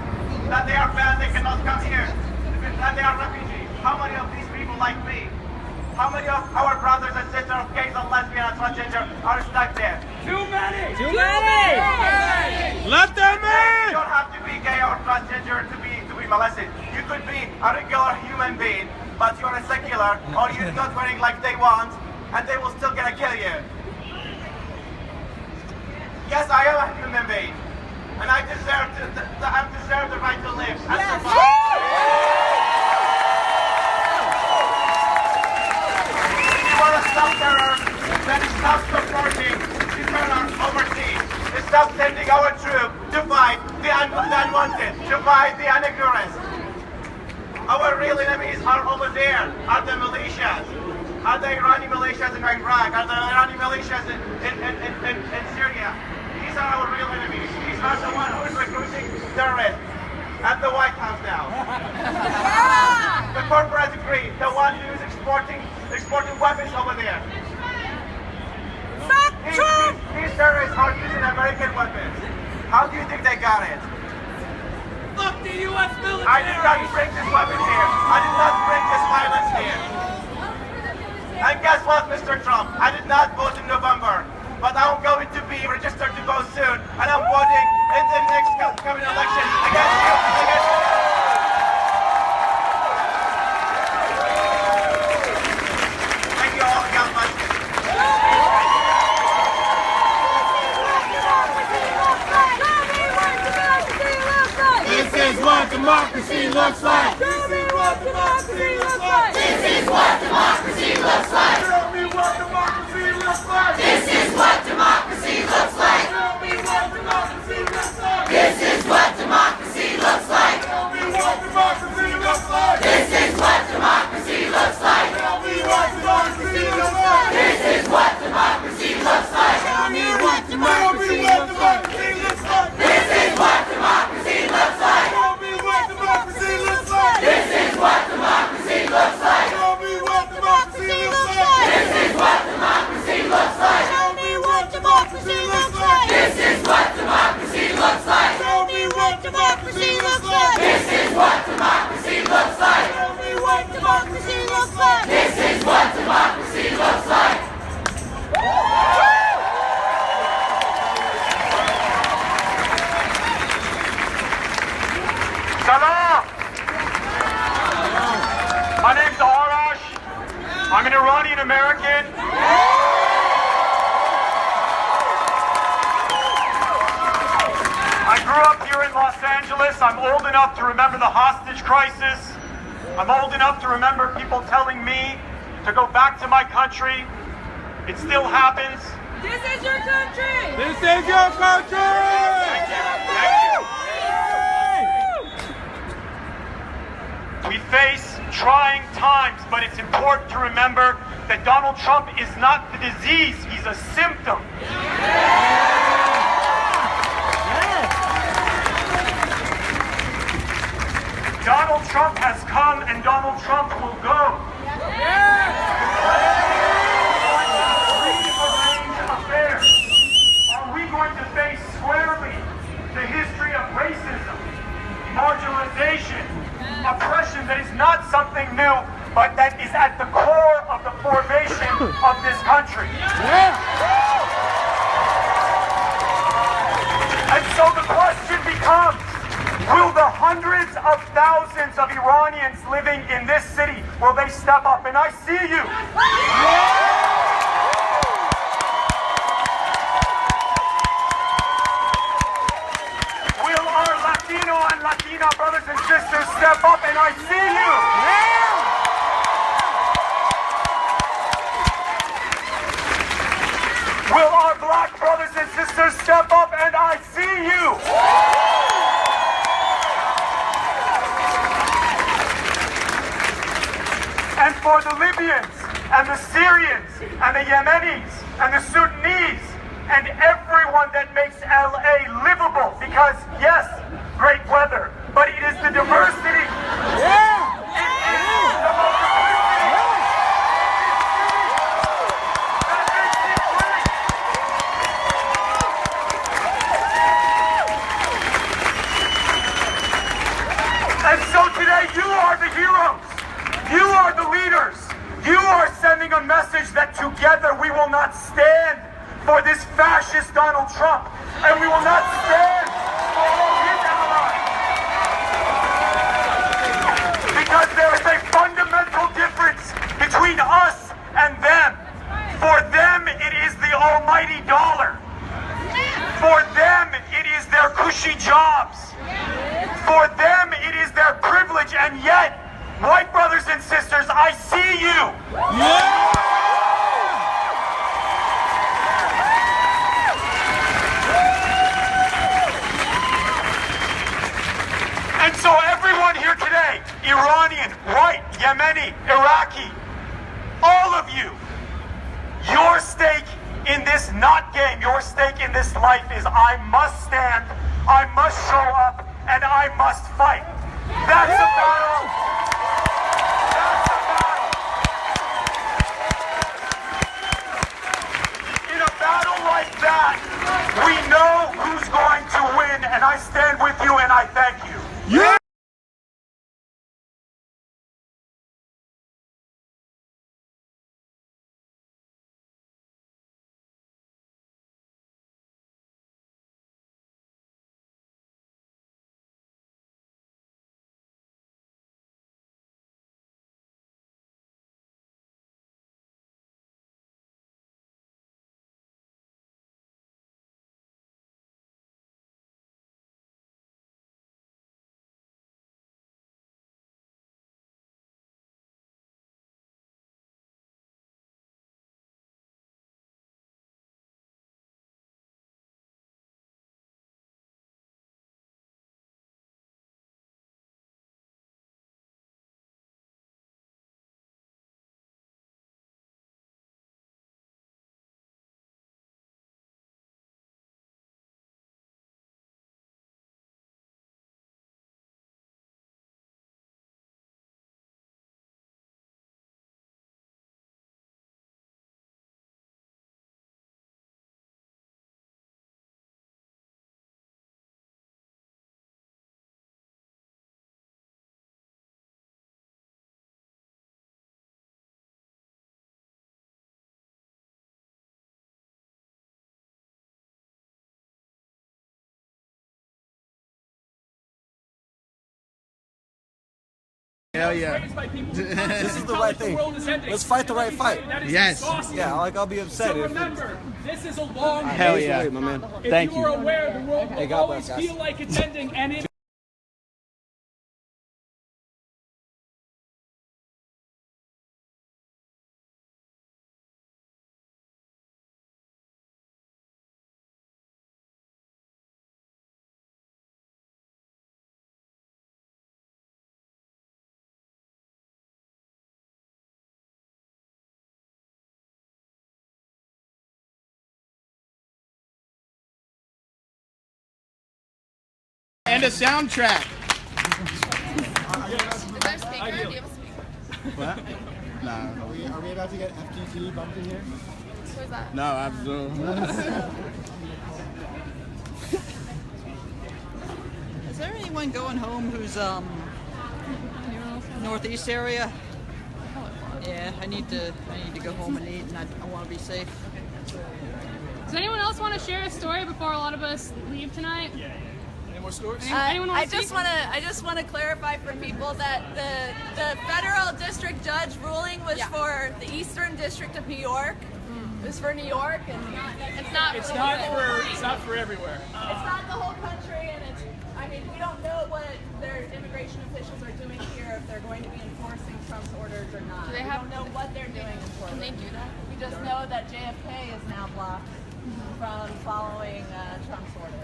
that they are banned, they cannot come here, that they are refugees? How many of these people like me? How many of our brothers and sisters of gays and lesbians and transgender are stuck there? Too many! Too many! Let them in! You don't have to be gay or transgender to be molested. You could be a regular human being, but you're a secular, or you're not wearing like they want, and they will still gonna kill you. Yes, I am a human being, and I deserve the right to live and survive. stop terror, then stop supporting the terror overseas. Stop sending our troops to fight the unwanted, to fight the ignorance. Our real enemies are over there, are the militias. Are the Iranian militias in Iraq? Are the Iranian militias in Syria? These are our real enemies. These are the ones who is recruiting terrorists at the White House now. The corporate greed, the one who is exporting weapons over there. These terrorists are using American weapons. How do you think they got it? Fuck the U.S. military! I did not bring this weapon here. I did not bring this violence here. And guess what, Mr. Trump? I did not vote in November, but I'm going to be registered to vote soon, and I'm voting in the next coming election against you. Thank you all. God bless you. This is what democracy looks like. Tell me what democracy looks like. This is what democracy looks like. Tell me what democracy looks like. This is what democracy looks like. Tell me what democracy looks like. This is what democracy looks like. Tell me what democracy looks like. This is what democracy looks like. Tell me what democracy looks like. This is what democracy looks like. Tell me what democracy looks like. This is what democracy looks like. Tell me what democracy looks like. This is what democracy looks like. Tell me what democracy looks like. This is what democracy looks like. Tell me what democracy looks like. This is what democracy looks like. Tell me what democracy looks like. This is what democracy looks like. Tell me what democracy looks like. This is what democracy looks like. Salam! My name's Arash. I'm an Iranian American. I grew up here in Los Angeles. I'm old enough to remember the hostage crisis. I'm old enough to remember people telling me to go back to my country. It still happens. This is your country. This is your country! Thank you. Thank you. We face trying times, but it's important to remember that Donald Trump is not the disease, he's a symptom. Donald Trump has come and Donald Trump will go. Are we going to face squarely the history of racism, marginalization, oppression that is not something new, but that is at the core of the formation of this country? And so the question becomes, will the hundreds of thousands of Iranians living in this city, will they step up? And I see you. Will our Latino and Latina brothers and sisters step up? And I see you. Will our black brothers and sisters step up? And I see you. And for the Libyans and the Syrians and the Yemenis and the Sudanese and everyone that makes LA livable, because yes, great weather, but it is the diversity. And so today you are the heroes. You are the leaders. You are sending a message that together we will not stand for this fascist Donald Trump, and we will not stand for all his allies. Because there is a fundamental difference between us and them. For them, it is the almighty dollar. For them, it is their cushy jobs. For them, it is their privilege, and yet, white brothers and sisters, I see you. game. Your stake in this life is I must stand, I must show up, and I must fight. That's a battle. That's a battle. In a battle like that, we know who's going to win, and I stand with you and I thank you. Yeah. Hell yeah. This is the right thing. Let's fight the right fight. Yes. Yeah, like I'll be upset if Remember, this is a long game. Hell yeah. Wait, my man. If Thank you are you. aware, the world will Hey, God always bless, guys. feel like it's ending, and it And a soundtrack. What? No. Are we about to get FTT bumped in here? Where's that? No, absolutely. Is there anyone going home who's northeast area? Yeah, I need to go home and eat, and I want to be safe. Does anyone else want to share a story before a lot of us leave tonight? Any more stories? Anyone want I to just speak? want to clarify for people that the federal district judge ruling was for the Eastern District of New York. It was for New York, and it's not for everywhere. It's not the whole country, and we don't know what their immigration officials are doing here, if they're going to be enforcing Trump's orders or not. Do they we don't know what they're doing. Can they do that? We just know that JFK is now blocked from following Trump's order.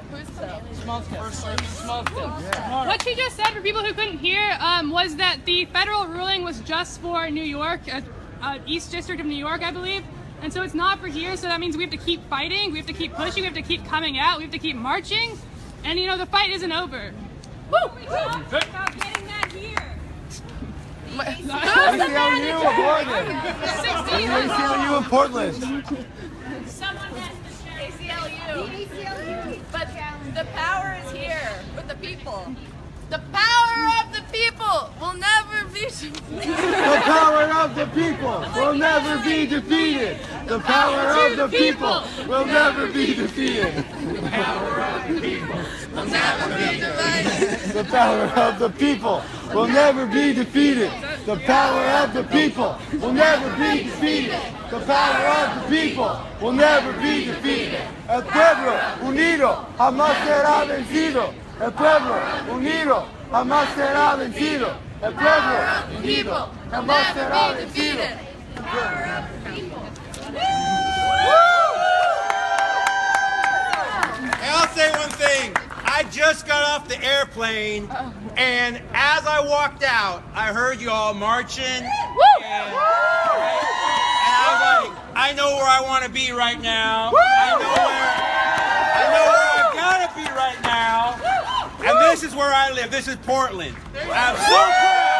What she just said, for people who couldn't hear, was that the federal ruling was just for New York, East District of New York, I believe. And so it's not for here, so that means we have to keep fighting, we have to keep pushing, we have to keep coming out, we have to keep marching. And the fight isn't over. Woo! About getting that here. ACLU in Portland. ACLU in Portland. Someone has to share ACLU. But the power is here with the people. The power of the people will never be The power of the people will never be defeated. The power of the people will never be defeated. The power of the people will never be divided. The power of the people will never be defeated. The power of the people will never be defeated. The power of the people will never be defeated. El pueblo unido jamás será vencido. El pueblo unido jamás será vencido. El pueblo unido jamás será vencido. Hey, I'll say one thing. I just got off the airplane, and as I walked out, I heard you all marching. And I was like, I know where I want to be right now. I know where I've got to be right now. And this is where I live. This is Portland. I'm so proud.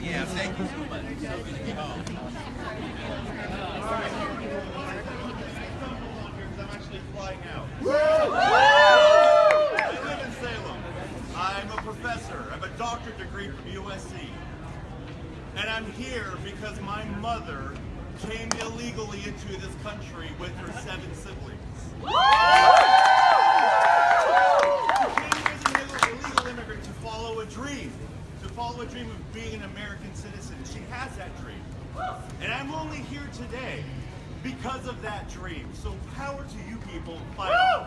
Yeah, thank you so much. I'm actually flying out. I live in Salem. I'm a professor. I have a doctorate degree from USC. And I'm here because my mother came illegally into this country with her 7 siblings. She came as an illegal immigrant to follow a dream of being an American citizen. She has that dream. And I'm only here today because of that dream. So power to you people. Fight on.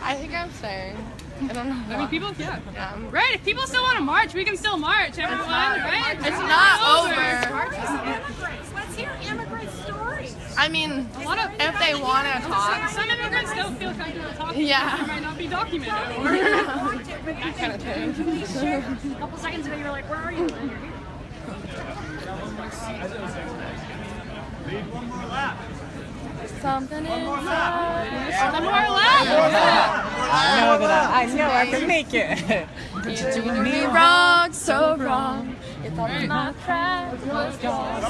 I think I'm staying. I don't know. I mean, people, yeah. Right, if people still want to march, we can still march, everyone, right? It's not over. Let's hear immigrant stories. I mean, if they want to talk. Some immigrants don't feel comfortable talking. Yeah. It might not be documented. That kind of thing. A couple seconds ago, you were like, where are you? Need one more lap. Something One more inside. One more lap. I know I can make it. You do me wrong, so wrong. You thought my pride was gone.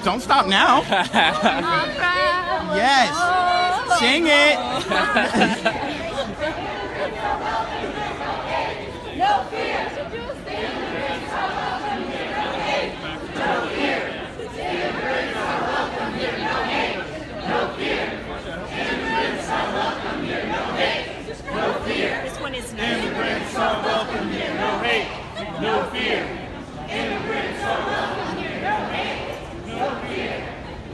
Don't stop now. Yes. Sing it. No fear. No fear. Immigrants are welcome here. No hate. No fear. Immigrants are welcome here. No hate. No fear. This one is Immigrants are welcome here. No hate. No fear. Immigrants are welcome here. No hate. No fear.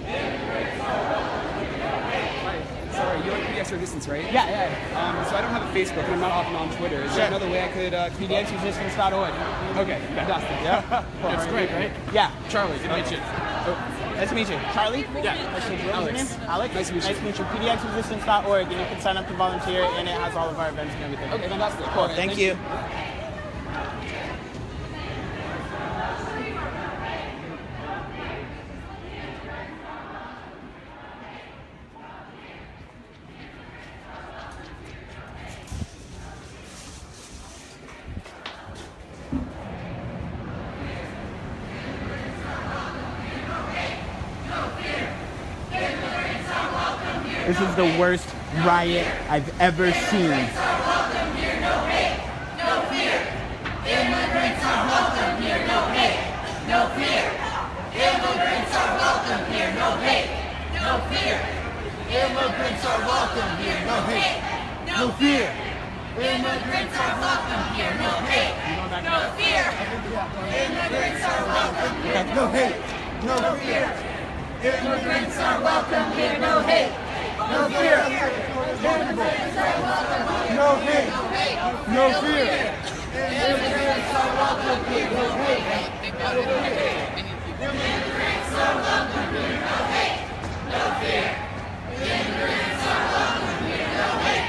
Immigrants are welcome here. No hate. Sorry, you're on PDX Resistance, right? Yeah. So I don't have a Facebook and I'm not often on Twitter. Is there another way I could PDXresistance.org. Okay, fantastic. Yeah. That's great, right? Yeah. Charlie, good to meet you. Nice to meet you. Charlie? Yeah. Nice to meet you. What's your name? Alex? Nice to meet you. Nice to meet you. PDXresistance.org, and you can sign up to volunteer, and it has all of our events and everything. Okay, fantastic. Cool. All right, Thank you. This is the worst riot I've ever seen. Immigrants are welcome here. No hate. No fear. Immigrants are welcome here. No hate. No fear. Immigrants are welcome here. No hate. No fear. Immigrants are welcome here. No hate. No fear. Immigrants are welcome here. No hate. No fear. Immigrants are welcome here. No hate. No fear. Immigrants are welcome here. No hate. No fear. Immigrants are welcome here. No hate. No fear. Immigrants are welcome here. No hate. No fear. Immigrants are welcome here. No hate. No fear. Immigrants are welcome here. No hate.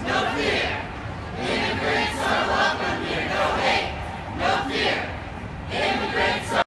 No fear. Immigrants are welcome here. No hate. No fear. Immigrants are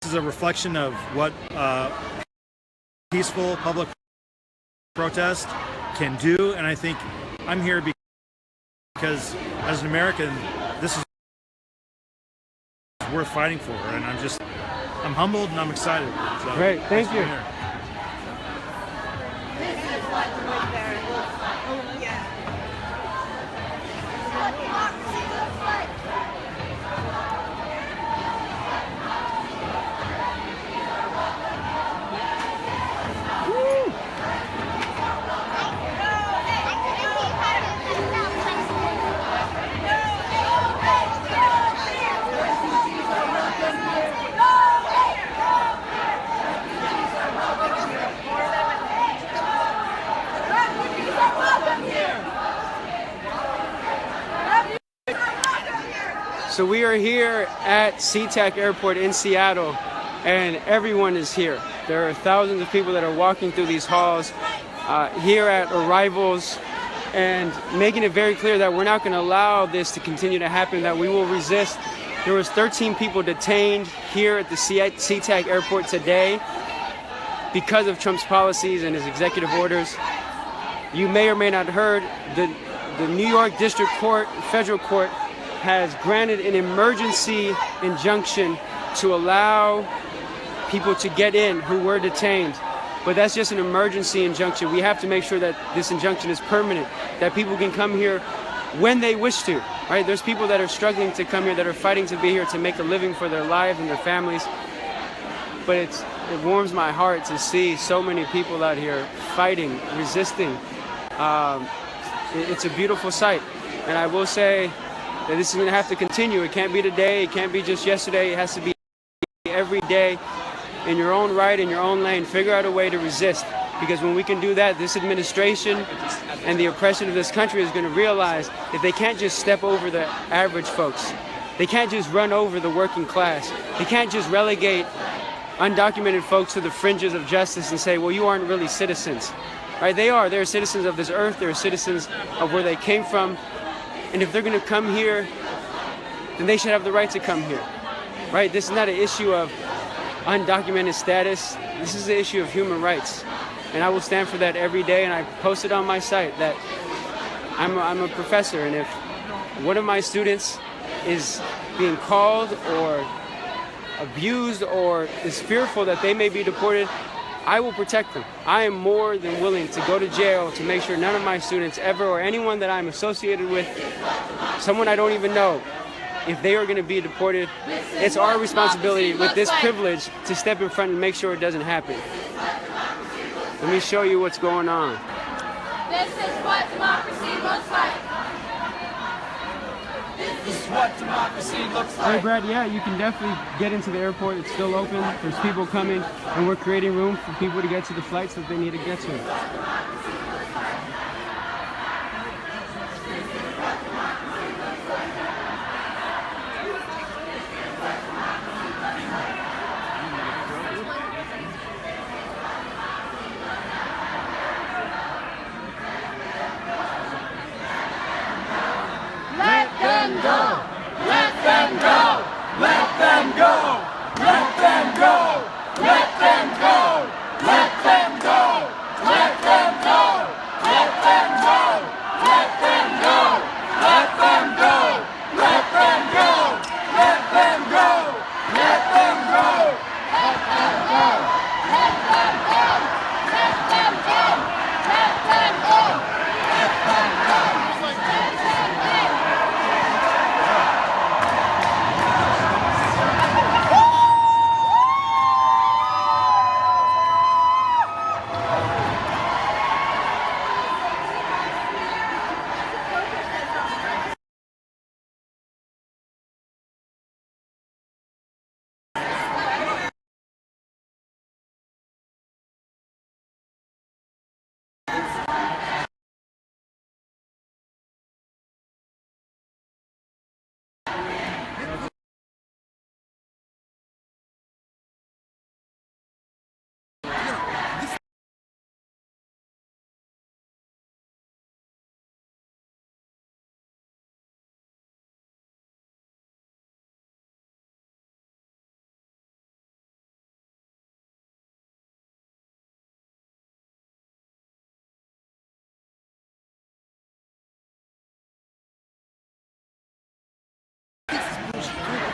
is a reflection of what peaceful public protest can do, and I think I'm here because as an American, this is worth fighting for, and I'm humbled and I'm excited. So, great, thank you. So we are here at SeaTac Airport in Seattle, and everyone is here. There are thousands of people that are walking through these halls here at arrivals, and making it very clear that we're not going to allow this to continue to happen, that we will resist. There was 13 people detained here at the SeaTac Airport today because of Trump's policies and his executive orders. You may or may not have heard the New York District Court, federal court, has granted an emergency injunction to allow people to get in who were detained. But that's just an emergency injunction. We have to make sure that this injunction is permanent, that people can come here when they wish to, right? There's people that are struggling to come here, that are fighting to be here to make a living for their lives and their families. But it warms my heart to see so many people out here fighting, resisting. It's a beautiful sight. And I will say that this is going to have to continue. It can't be today. It can't be just yesterday. It has to be every day in your own right, in your own lane. Figure out a way to resist. Because when we can do that, this administration and the oppression of this country is going to realize that they can't just step over the average folks. They can't just run over the working class. They can't just relegate undocumented folks to the fringes of justice and say, well, you aren't really citizens. Right? They are. They're citizens of this earth. They're citizens of where they came from. And if they're going to come here, then they should have the right to come here. Right? This is not an issue of undocumented status. This is the issue of human rights. And I will stand for that every day. And I posted on my site that I'm a professor. And if one of my students is being called or abused or is fearful that they may be deported, I will protect them. I am more than willing to go to jail to make sure none of my students ever, or anyone that I'm associated with, someone I don't even know, if they are going to be deported, it's our responsibility with this privilege to step in front and make sure it doesn't happen. Let me show you what's going on. This is what democracy looks like. This is what democracy looks like. Hey Brad, yeah, you can definitely get into the airport. It's still open. There's people coming, and we're creating room for people to get to the flights that they need to get to. Let them go! Let them go! Let them go! Let them go! Let them go! Let them go! Let them go! Let them go! Let them go! Let them go!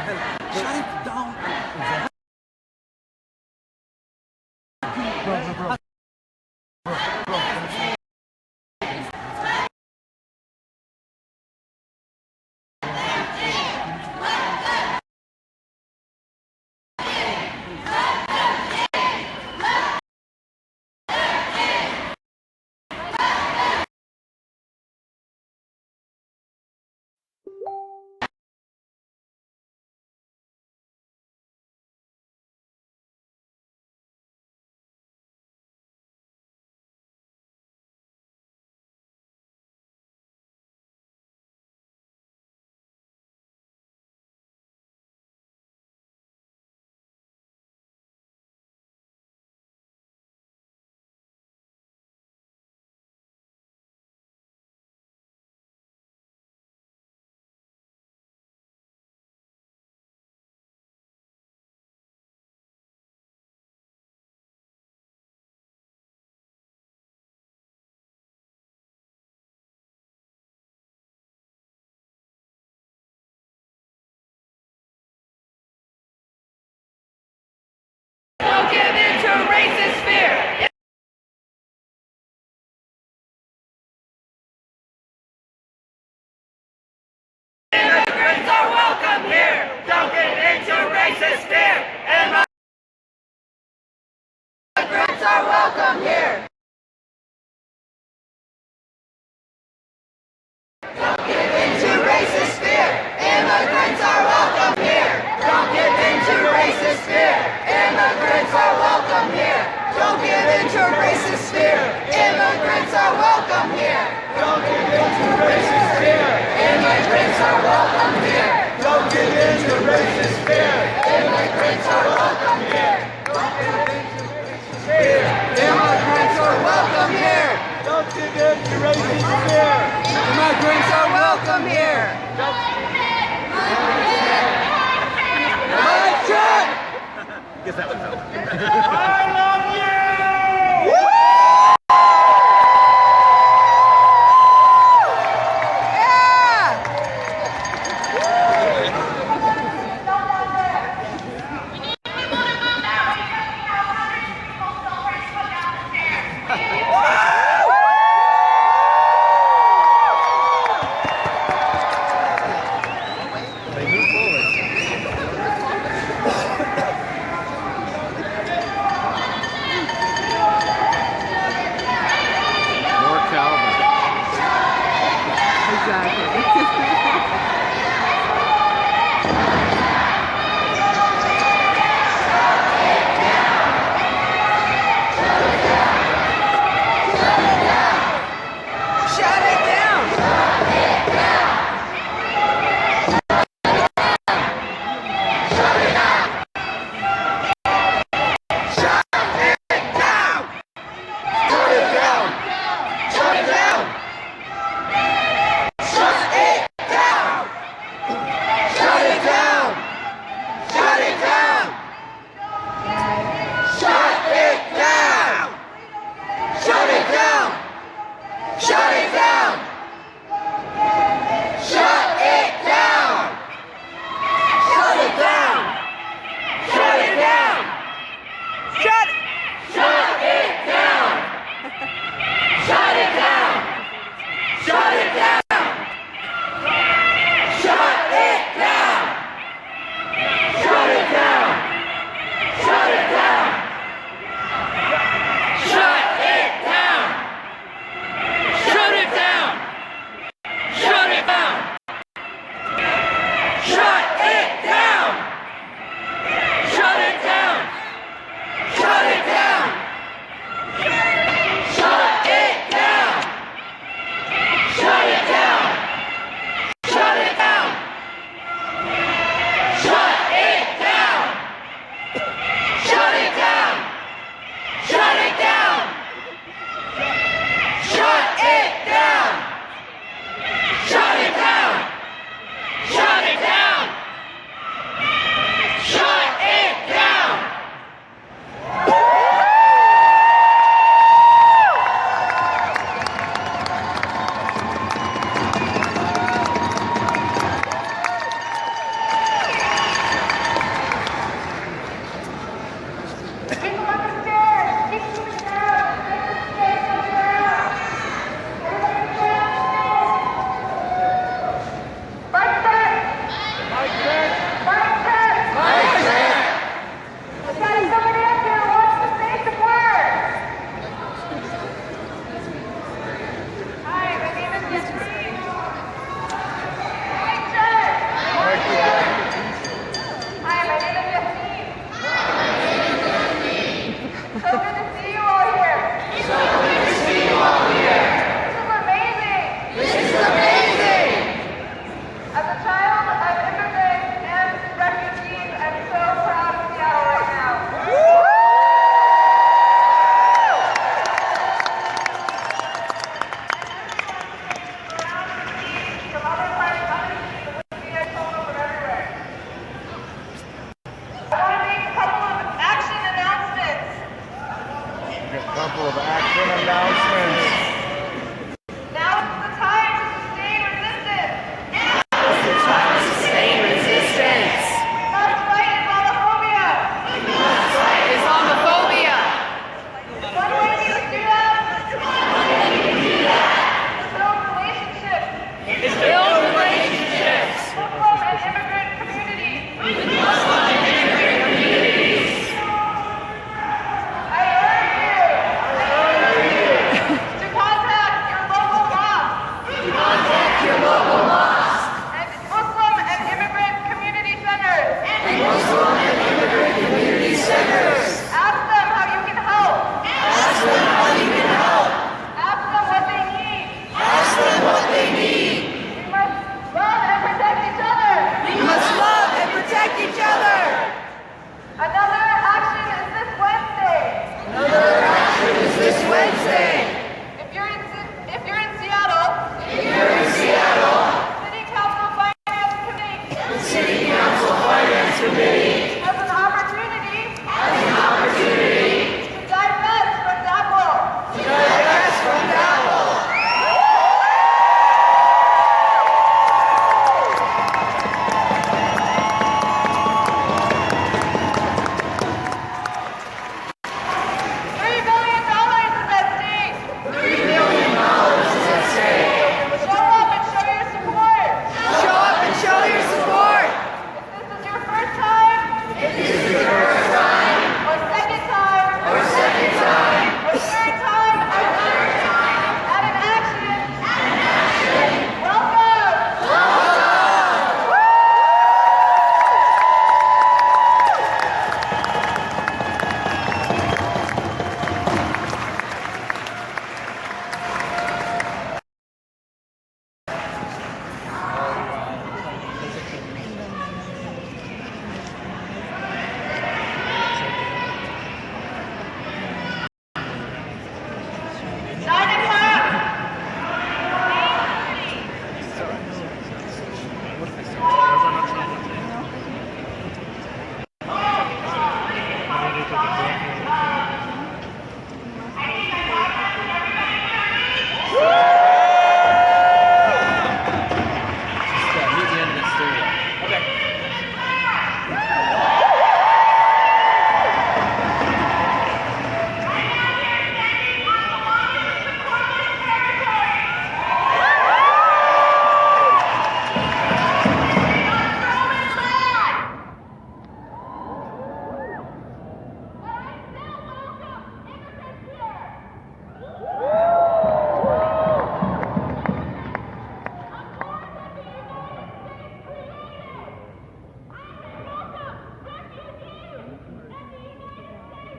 Shut it down. Don't give in to racist fear. Immigrants are welcome here. Don't give in to racist fear. Immigrants are welcome here. Don't give in to racist fear. Immigrants are welcome here. Don't give in to racist fear. Immigrants are welcome here. Don't give in to racist fear. Immigrants are welcome here. Don't give in to racist fear. Immigrants are welcome here. Don't give in to racist fear. Immigrants are welcome here. Don't give in to racist fear. Immigrants are welcome here. Don't give in to racist fear. Immigrants are welcome here. Guess that was